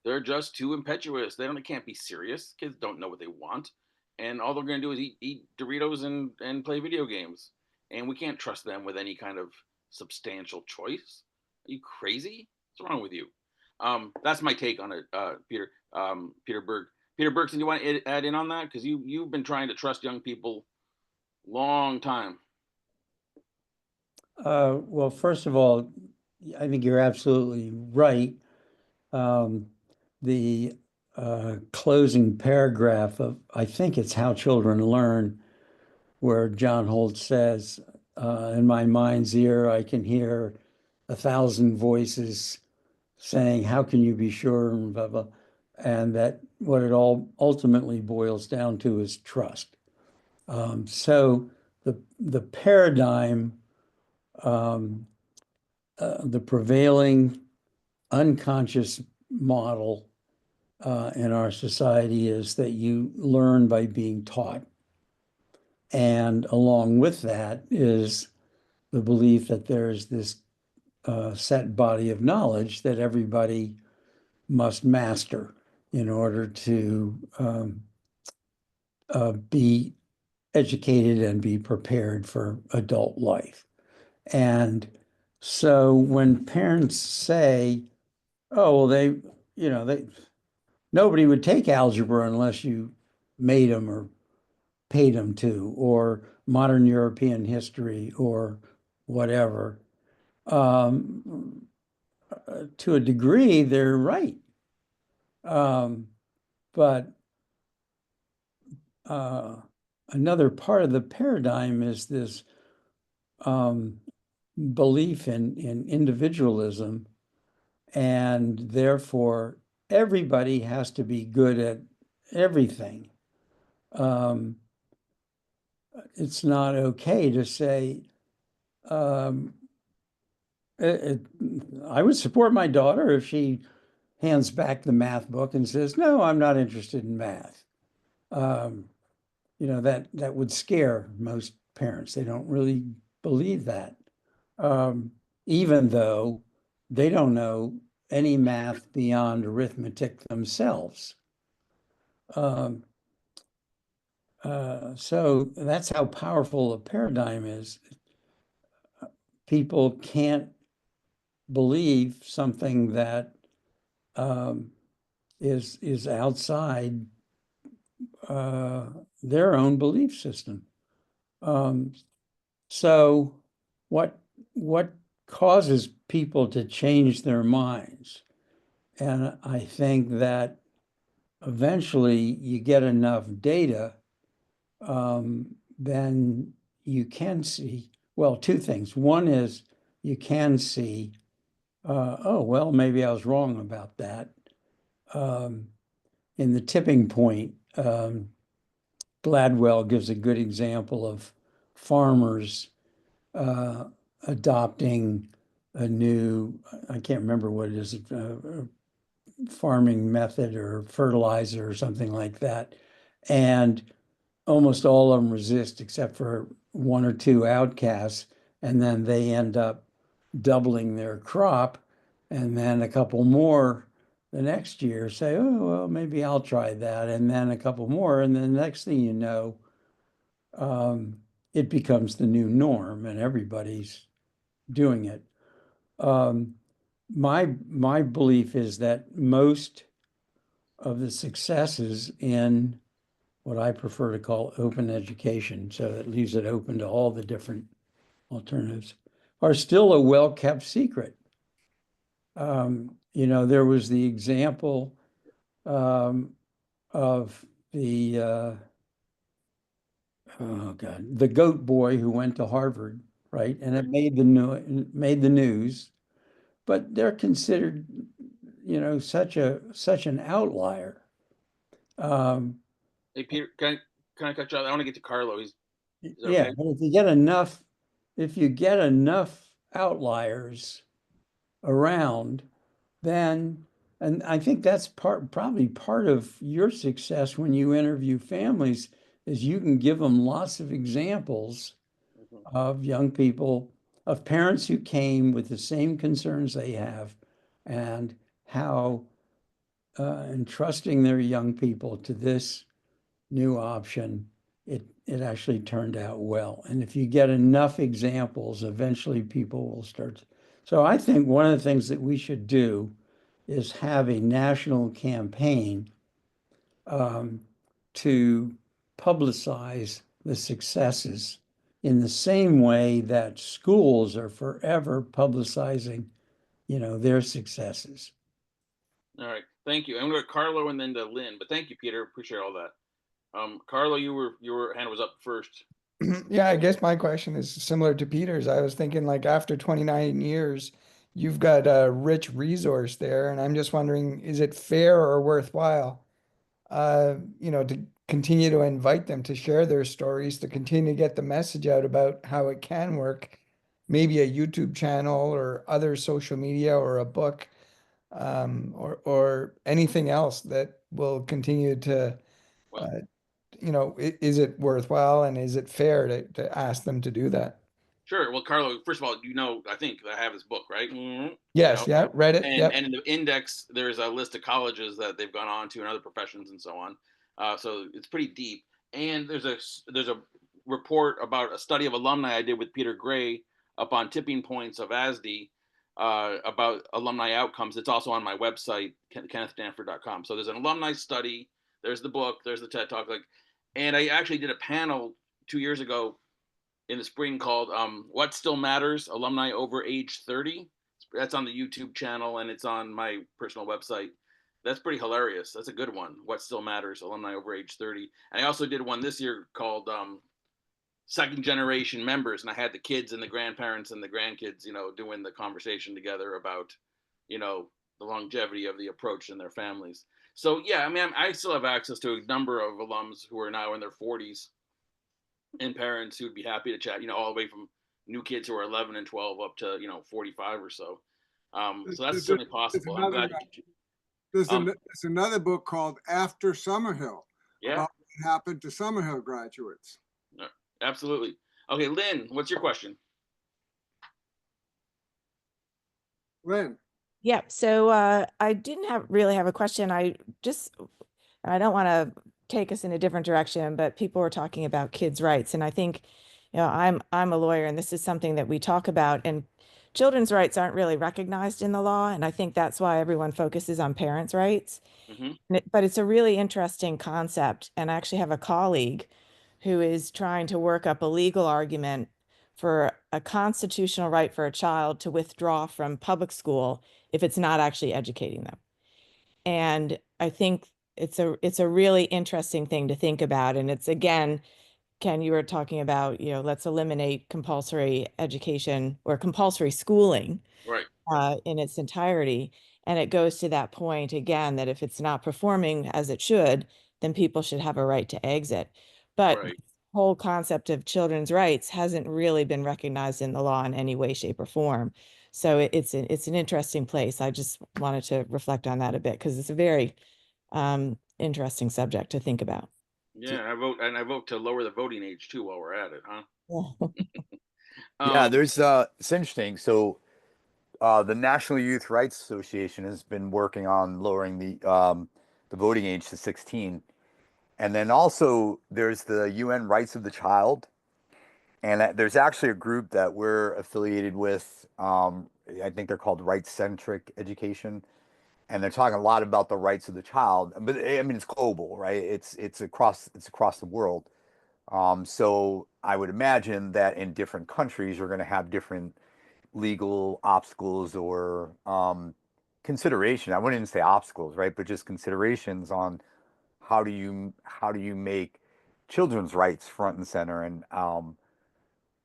B: they're just too impetuous. They can't be serious. Kids don't know what they want, and all they're gonna do is eat Doritos and play video games, and we can't trust them with any kind of substantial choice. Are you crazy? What's wrong with you? That's my take on it, Peter. Peter Berg. Peter Bergson, you want to add in on that? Because you've been trying to trust young people long time.
D: Well, first of all, I think you're absolutely right. The closing paragraph of, I think it's How Children Learn, where John Holt says, in my mind's ear, I can hear 1,000 voices saying, how can you be sure, and blah, blah. And that what it all ultimately boils down to is trust. So the paradigm, the prevailing unconscious model in our society is that you learn by being taught. And along with that is the belief that there's this set body of knowledge that everybody must master in order to be educated and be prepared for adult life. And so when parents say, oh, well, nobody would take algebra unless you made them or paid them to, or modern European history or whatever. To a degree, they're right. But another part of the paradigm is this belief in individualism, and therefore everybody has to be good at everything. It's not okay to say, I would support my daughter if she hands back the math book and says, no, I'm not interested in math. That would scare most parents. They don't really believe that, even though they don't know any math beyond arithmetic themselves. So that's how powerful a paradigm is. People can't believe something that is outside their own belief system. So what causes people to change their minds? And I think that eventually you get enough data, then you can see, well, two things. One is you can see, oh, well, maybe I was wrong about that. In the tipping point, Gladwell gives a good example of farmers adopting a new, I can't remember what it is, farming method or fertilizer or something like that. And almost all of them resist except for one or two outcasts. And then they end up doubling their crop. And then a couple more the next year say, oh, well, maybe I'll try that. And then a couple more. And then the next thing you know, it becomes the new norm and everybody's doing it. My belief is that most of the successes in what I prefer to call open education, so it leaves it open to all the different alternatives, are still a well-kept secret. There was the example of the the goat boy who went to Harvard, right? And it made the news. but they're considered, you know, such an outlier. Um,
B: Hey, Peter, can I cut you off? I want to get to Carlo. Is that
D: yeah,
B: okay?
D: but if you get enough outliers around, then, and I think that's probably part of your success when you interview families, is you can give them lots of examples
B: Mhm.
D: of young people, of parents who came with the same concerns they have, and how entrusting their young people to this new option, it actually turned out well. And if you get enough examples, eventually people will start. So I think one of the things that we should do is have a national campaign um, to publicize the successes in the same way that schools are forever publicizing, you know, their successes.
B: All right, thank you. I'm going to Carlo and then to Lynn, but thank you, Peter. Appreciate all that. Carlo, your hand was up first.
E: Yeah, I guess my question is similar to Peter's. I was thinking like after 29 years, you've got a rich resource there, and I'm just wondering, is it fair or worthwhile, to continue to invite them to share their stories, to continue to get the message out about how it can work, maybe a YouTube channel or other social media or a book, or anything else that will continue to
B: Well,
E: uh, is it worthwhile and is it fair to ask them to do that?
B: sure. Well, Carlo, first of all, I think I have his book, right?
E: Yes, yeah, read it.
B: And
E: Yep.
B: in the index, there's a list of colleges that they've gone on to and other professions and so on. So it's pretty deep. And there's a report about a study of alumni I did with Peter Gray up on tipping points of ASD about alumni outcomes. It's also on my website, kennethdanford.com. So there's an alumni study. There's the book. There's the TED Talk. And I actually did a panel 2 years ago in the spring called "What Still Matters: Alumni Over Age 30." That's on the YouTube channel and it's on my personal website. That's pretty hilarious. That's a good one. What Still Matters: Alumni Over Age 30. And I also did one this year called "Second Generation Members," and I had the kids and the grandparents and the grandkids, doing the conversation together about, the longevity of the approach in their families. So yeah, I mean, I still have access to a number of alums who are now in their 40s and parents who'd be happy to chat, all the way from new kids who are 11 and 12 up to, 45 or so. So that's
C: There's,
B: certainly
C: there's
B: possible. I'm
C: another
B: glad.
C: there's
B: Um,
C: another book called After Summerhill
B: yeah,
C: about what happened to Summerhill graduates.
B: absolutely. Okay, Lynn, what's your question?
C: Lynn.
F: Yeah, so I didn't really have a question. I don't want to take us in a different direction, but people were talking about kids' rights, and I think, I'm a lawyer, and this is something that we talk about, and children's rights aren't really recognized in the law, and I think that's why everyone focuses on parents' rights.
B: Mm-hmm.
F: But it's a really interesting concept, and I actually have a colleague who is trying to work up a legal argument for a constitutional right for a child to withdraw from public school if it's not actually educating them. And I think it's a really interesting thing to think about. And it's, again, Ken, you were talking about, let's eliminate compulsory education or compulsory schooling
B: Right,
F: in its entirety. And it goes to that point again, that if it's not performing as it should, then people should have a right to exit. But the
B: right.
F: whole concept of children's rights hasn't really been recognized in the law in any way, shape, or form. So it's an interesting place. I just wanted to reflect on that a bit because it's a very interesting subject to think about.
B: Yeah, I vote to lower the voting age too while we're at it, huh?
A: Yeah,
B: Um,
A: it's interesting. So the National Youth Rights Association has been working on lowering the voting age to 16. And then also there's the UN Rights of the Child. And there's actually a group that we're affiliated with. I think they're called Rights Centric Education. And they're talking a lot about the rights of the child. But I mean, it's global, right? It's across the world. So I would imagine that in different countries, you're going to have different legal obstacles or consideration. I wouldn't even say obstacles, right? But just considerations on how do you make children's rights front and center. And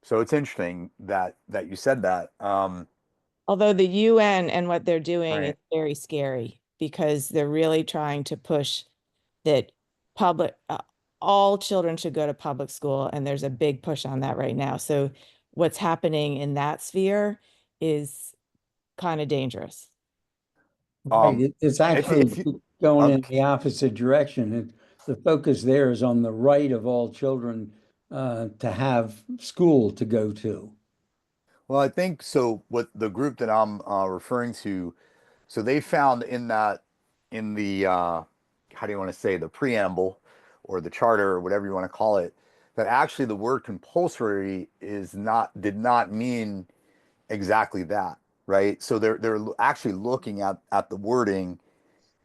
A: so it's interesting that you said that.
F: Although the UN and what they're doing is
A: Right.
F: very scary because they're really trying to push that public, all children should go to public school, and there's a big push on that right now. So what's happening in that sphere is kind of dangerous.
D: Right. It's actually
A: if you,
D: going in
A: okay.
D: the opposite direction. The focus there is on the right of all children to have school to go to.
A: Well, I think so. What the group that I'm referring to, so they found in that, in the, how do you want to say, the preamble or the charter or whatever you want to call it, that actually the word compulsory did not mean exactly that, right? So they're actually looking at the wording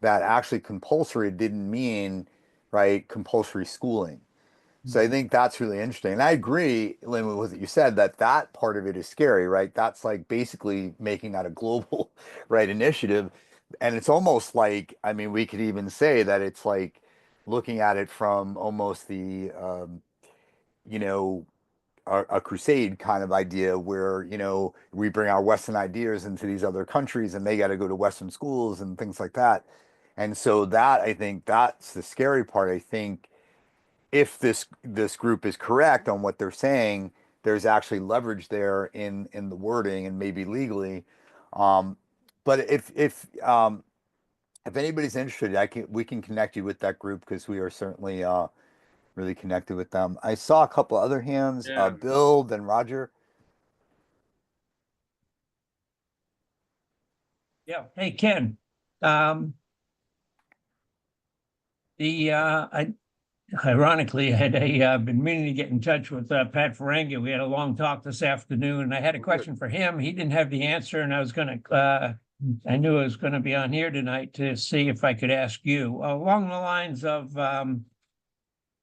A: that actually compulsory didn't mean, right, compulsory schooling. So I think that's really interesting. And I agree, Lynn, with what you said, that that part of it is scary, right? That's like basically making that a global, right, initiative. And it's almost like, I mean, we could even say that it's like looking at it from almost the, you know, a crusade kind of idea where, we bring our Western ideas into these other countries and they got to go to Western schools and things like that. And so that, I think that's the scary part. I think if this group is correct on what they're saying, there's actually leverage there in the wording and maybe legally. Um, but if anybody's interested, we can connect you with that group because we are certainly really connected with them. I saw a couple other hands,
B: Yeah.
A: Bill, then Roger.
G: Yeah. Hey, Ken. I ironically I had been meaning to get in touch with Pat Ferengi. We had a long talk this afternoon, and I had a question for him. He didn't have the answer, and I knew I was going to be on here tonight to see if I could ask you along the lines of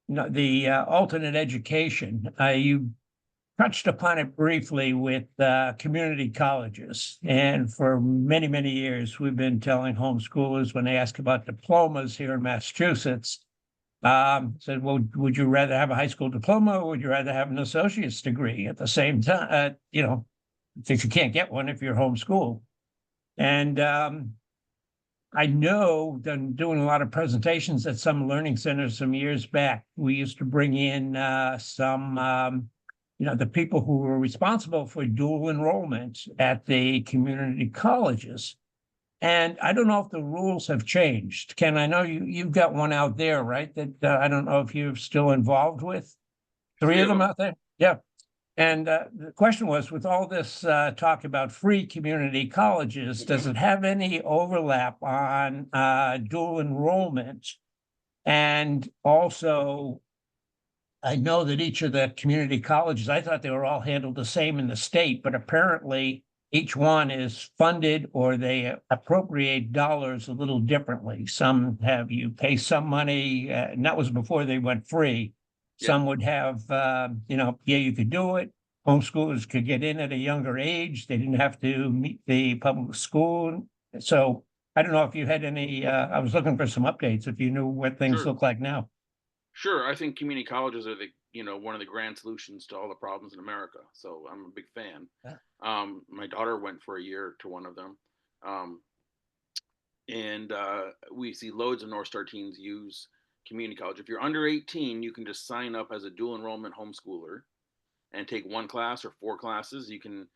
G: the alternate education. You touched upon it briefly with community colleges. And for many, many years, we've been telling homeschoolers when they ask about diplomas here in Massachusetts, said, well, would you rather have a high school diploma or would you rather have an associate's degree at the same time? Since you can't get one if you're homeschooled. And I know that doing a lot of presentations at some learning centers some years back, we used to bring in the people who were responsible for dual enrollment at the community colleges. And I don't know if the rules have changed. Ken, I know you've got one out there, right? That I don't know if you're still involved with. Three of them out there? Yeah. And the question was, with all this talk about free community colleges, does it have any overlap on dual enrollment? And also, I know that each of the community colleges, I thought they were all handled the same in the state, but apparently each one is funded or they appropriate dollars a little differently. Some have you pay some money, and that was before they went free.
B: Yeah.
G: Some would have, you could do it. Homeschoolers could get in at a younger age. They didn't have to meet the public school. So I don't know if you had any, I was looking for some updates if you knew what things
B: Sure.
G: look like now.
B: Sure, I think community colleges are one of the grand solutions to all the problems in America. So I'm a big fan.
G: Yeah.
B: My daughter went for a year to one of them, and we see loads of Northstar teens use community college. If you're under 18, you can just sign up as a dual enrollment homeschooler and take one class or 4 classes. You can,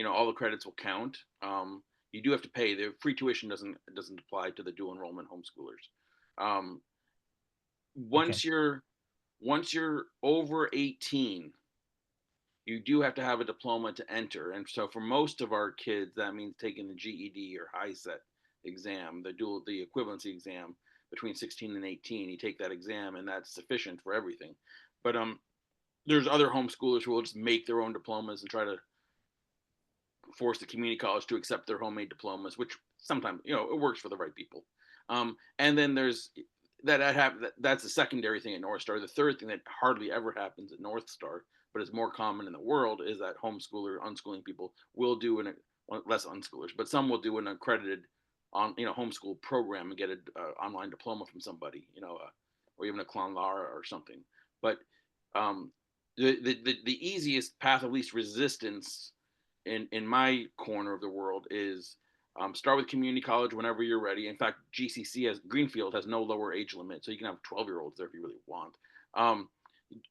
B: all the credits will count. You do have to pay. The free tuition doesn't apply to the dual enrollment homeschoolers. Once you're over 18, you do have to have a diploma to enter. And so for most of our kids, that means taking the GED or HiSET exam, the equivalency exam between 16 and 18. You take that exam and that's sufficient for everything. But there's other homeschoolers who will just make their own diplomas and try to force the community college to accept their homemade diplomas, which sometimes, it works for the right people. And then there's that's the secondary thing at Northstar. The third thing that hardly ever happens at Northstar, but is more common in the world, is that unschooling people will do less unschoolers, but some will do an accredited homeschool program and get an online diploma from somebody, or even a Clon Lara or something. But the easiest path of least resistance in my corner of the world is start with community college whenever you're ready. In fact, Greenfield has no lower age limit, so you can have 12-year-olds there if you really want. Um,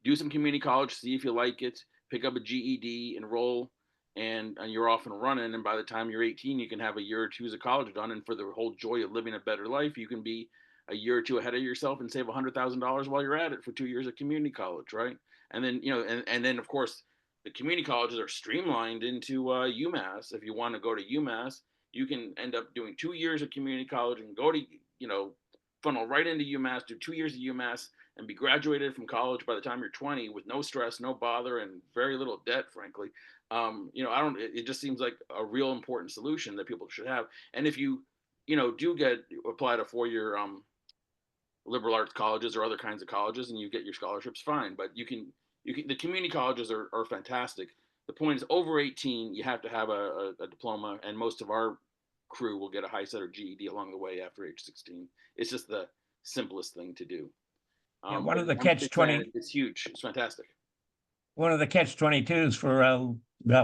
B: do some community college, see if you like it, pick up a GED, enroll, and you're off and running. And by the time you're 18, you can have a year or two of college done. And for the whole joy of living a better life, you can be a year or two ahead of yourself and save $100,000 while you're at it for 2 years of community college, right? And then, and then of course, the community colleges are streamlined into UMass. If you want to go to UMass, you can end up doing 2 years of community college and go to, funnel right into UMass, do 2 years of UMass, and be graduated from college by the time you're 20 with no stress, no bother, and very little debt, frankly. I don't. It just seems like a real important solution that people should have. And if you, do apply to 4-year liberal arts colleges or other kinds of colleges, and you get your scholarships, fine. But the community colleges are fantastic. The point is, over 18, you have to have a diploma, and most of our crew will get a high set or GED along the way after age 16. It's just the simplest thing to do.
G: Yeah, one of the
B: I'm a big fan.
G: catch-20,
B: It's huge. It's fantastic.
G: one of the catch-22s for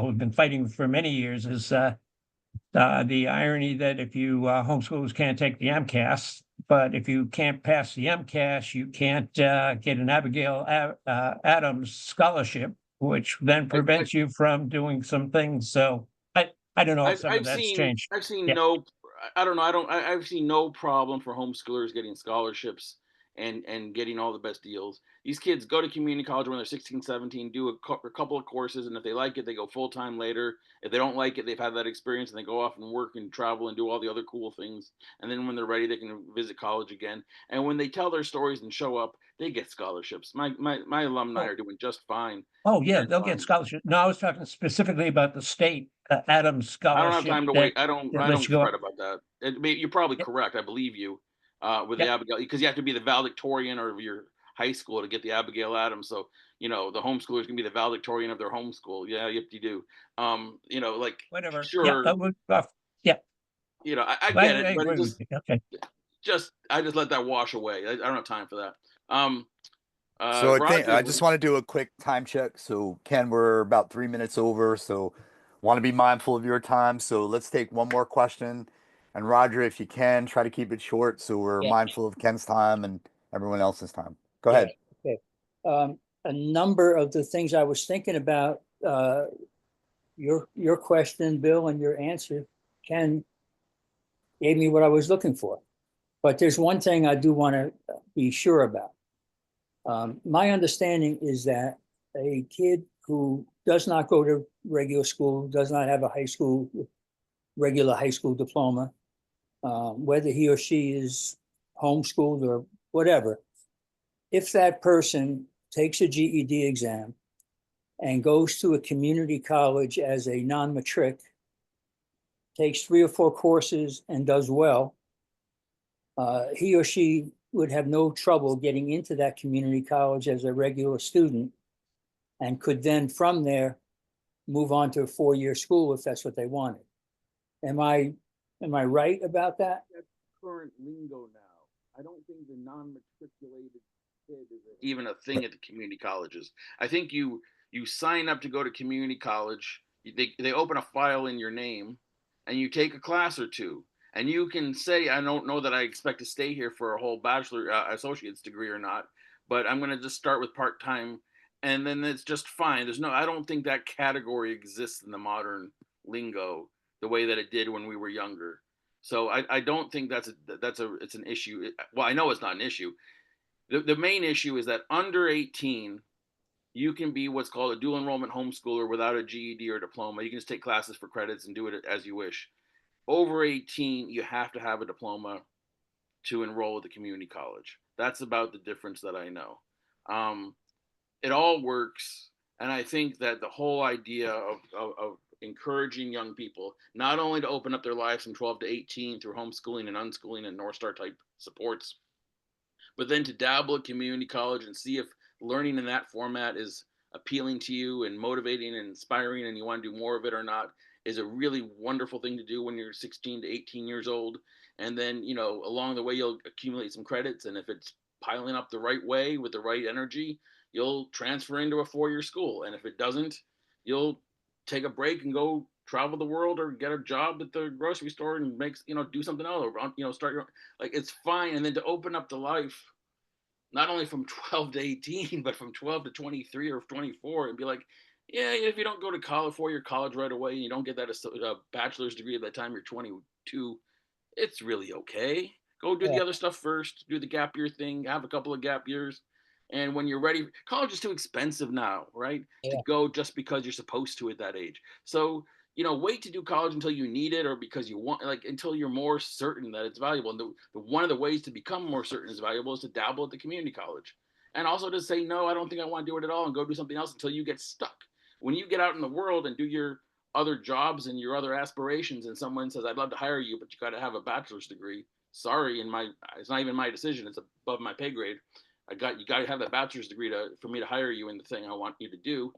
G: we've been fighting for many years is the irony that if you homeschoolers can't take the MCAS, but if you can't pass the MCAS, you can't get an Abigail Adams scholarship, which then prevents you from doing some things. So I don't know if some of that's changed.
B: I've seen
G: Yeah.
B: no, I don't know. I've seen no problem for homeschoolers getting scholarships and getting all the best deals. These kids go to community college when they're 16, 17, do a couple of courses, and if they like it, they go full time later. If they don't like it, they've had that experience and they go off and work and travel and do all the other cool things. And then when they're ready, they can visit college again. And when they tell their stories and show up, they get scholarships. My alumni are doing just fine.
G: Oh yeah, they'll get scholarships. No, I was talking specifically about the state Adams
B: I don't have
G: scholarship.
B: time to
G: that,
B: wait. I
G: that
B: don't
G: lets you go
B: fret
G: up.
B: about that. You're probably
G: Yeah.
B: correct. I believe you with
G: Yeah.
B: the Abigail, because you have to be the valedictorian of your high school to get the Abigail Adams. So the homeschoolers can be the valedictorian of their homeschool. Yeah, you do. Like
G: Whatever. Yeah,
B: sure,
G: yeah,
B: I get it,
G: I
B: but
G: agree with you. Okay.
B: I just let that wash away. I don't have time for that.
A: So I
B: Roger,
A: just want to do a quick time check. So Ken, we're about 3 minutes over, so want to be mindful of your time. So let's take one more question. And Roger, if you can, try to keep it short so we're
H: Yeah.
A: mindful of Ken's time and everyone else's time. Go
H: Yeah,
A: ahead.
H: Okay. A number of the things I was thinking about, your question, Bill, and your answer, Ken, gave me what I was looking for. But there's one thing I do want to be sure about. My understanding is that a kid who does not go to regular school, does not have a regular high school diploma, whether he or she is homeschooled or whatever, if that person takes a GED exam and goes to a community college as a non-matric, takes 3 or 4 courses and does well, he or she would have no trouble getting into that community college as a regular student and could then from there move on to a 4-year school if that's what they wanted. Am I right about that?
B: That's current lingo now. I don't think the non-matriculated kid is even a thing at the community colleges. I think you sign up to go to community college. They open a file in your name, and you take a class or two. And you can say, I don't know that I expect to stay here for a whole bachelor associate's degree or not, but I'm going to just start with part-time, and then it's just fine. I don't think that category exists in the modern lingo the way that it did when we were younger. So I don't think it's an issue. Well, I know it's not an issue. The main issue is that under 18, you can be what's called a dual enrollment homeschooler without a GED or diploma. You can just take classes for credits and do it as you wish. Over 18, you have to have a diploma to enroll at the community college. That's about the difference that I know. It all works. And I think that the whole idea of encouraging young people, not only to open up their lives from 12 to 18 through homeschooling and unschooling and Northstar type supports, but then to dabble at community college and see if learning in that format is appealing to you and motivating and inspiring and you want to do more of it or not, is a really wonderful thing to do when you're 16 to 18 years old. And then, along the way, you'll accumulate some credits. And if it's piling up the right way with the right energy, you'll transfer into a 4-year school. And if it doesn't, you'll take a break and go travel the world or get a job at the grocery store and do something else, or, start your, like, it's fine. And then to open up the life, not only from 12 to 18, but from 12 to 23 or 24, and be like, yeah, if you don't go to college, 4-year college right away, and you don't get that a bachelor's degree at that time you're 22, it's really okay. Go do the other stuff first, do the gap year thing, have a couple of gap years. And when you're ready, college is too expensive now, right? To go just because you're supposed to at that age. So, wait to do college until you need it, or because you want, like, until you're more certain that it's valuable. And one of the ways to become more certain it's valuable is to dabble at the community college. And also to say, no, I don't think I want to do it at all, and go do something else until you get stuck. When you get out in the world and do your other jobs and your other aspirations, and someone says, I'd love to hire you, but you got to have a bachelor's degree. Sorry, it's not even my decision. It's above my pay grade. You got to have that bachelor's degree for me to hire you in the thing I want you to do.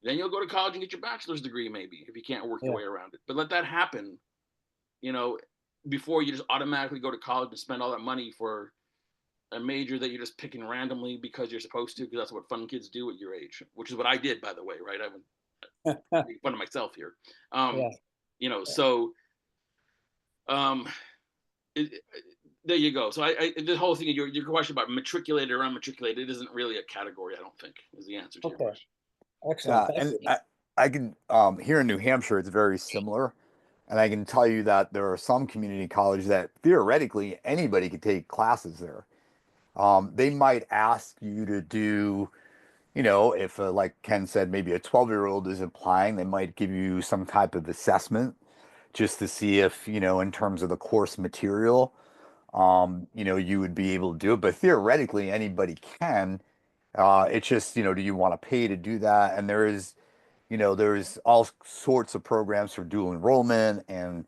B: Then you'll go to college and get your bachelor's degree, maybe, if you can't work your way around it. But let that happen, before you just automatically go to college and spend all that money for a major that you're just picking randomly because you're supposed to, because that's what fun kids do at your age, which is what I did, by the way, right? I would make fun of myself here. So there you go. So the whole thing, your question about matriculated or unmatriculated isn't really a category, I don't think, is the answer to your question.
H: Excellent.
A: Yeah, and I can here in New Hampshire, it's very similar. And I can tell you that there are some community colleges that theoretically anybody could take classes there. They might ask you to do, if like Ken said, maybe a 12-year-old is applying, they might give you some type of assessment just to see if, in terms of the course material, you would be able to do it. But theoretically, anybody can. It's just, do you want to pay to do that? And there's all sorts of programs for dual enrollment. And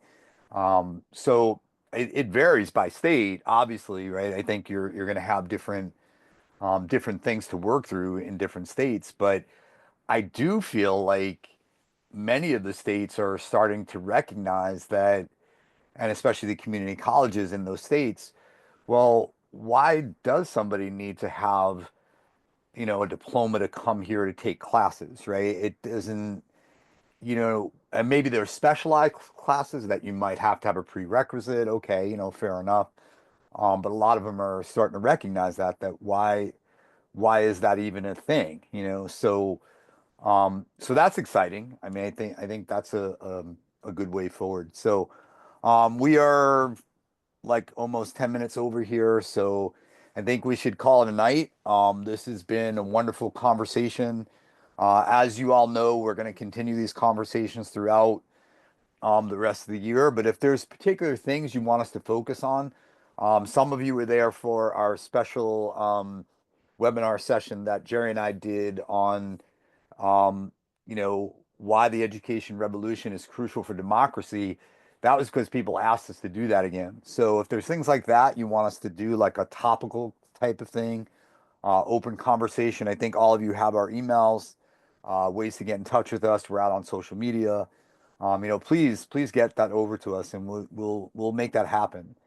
A: so it varies by state, obviously, right? I think you're going to have different things to work through in different states. But I do feel like many of the states are starting to recognize that, and especially the community colleges in those states, well, why does somebody need to have, a diploma to come here to take classes, right? It doesn't, and maybe there's specialized classes that you might have to have a prerequisite. Okay, fair enough. But a lot of them are starting to recognize that why is that even a thing? So that's exciting. I mean, I think that's a good way forward. So we are like almost 10 minutes over here, so I think we should call it a night. This has been a wonderful conversation. As you all know, we're going to continue these conversations throughout the rest of the year. But if there's particular things you want us to focus on, some of you were there for our special webinar session that Jerry and I did on, why the education revolution is crucial for democracy. That was because people asked us to do that again. So if there's things like that you want us to do, like a topical type of thing, open conversation, I think all of you have our emails, ways to get in touch with us. We're out on social media. Please get that over to us, and we'll make that happen.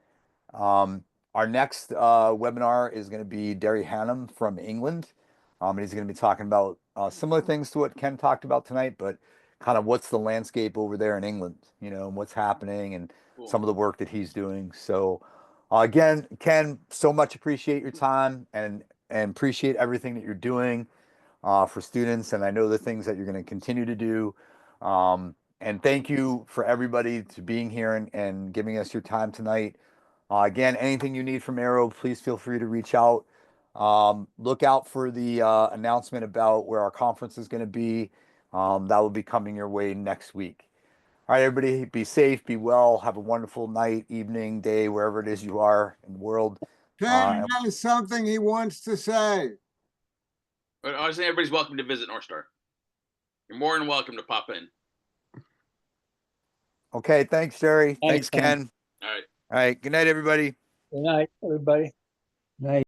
A: Our next webinar is going to be Derry Hannum from England. And he's going to be talking about similar things to what Ken talked about tonight, but kind of what's the landscape over there in England, and what's happening, and some of the work that he's doing. So again, Ken, so much appreciate your time and appreciate everything that you're doing for students. And I know the things that you're going to continue to do. And thank you for everybody to being here and giving us your time tonight. Again, anything you need from Arrow, please feel free to reach out. Look out for the announcement about where our conference is going to be. That will be coming your way next week. All right, everybody, be safe, be well, have a wonderful night, evening, day, wherever it is you are in the world.
C: Ken has something he wants to say.
B: But I was saying everybody's welcome to visit Northstar. You're more than welcome to pop in.
A: Okay, thanks, Jerry. Thanks,
H: Ken.
B: All right.
A: All right, good night, everybody.
H: Good night, everybody.
D: Night.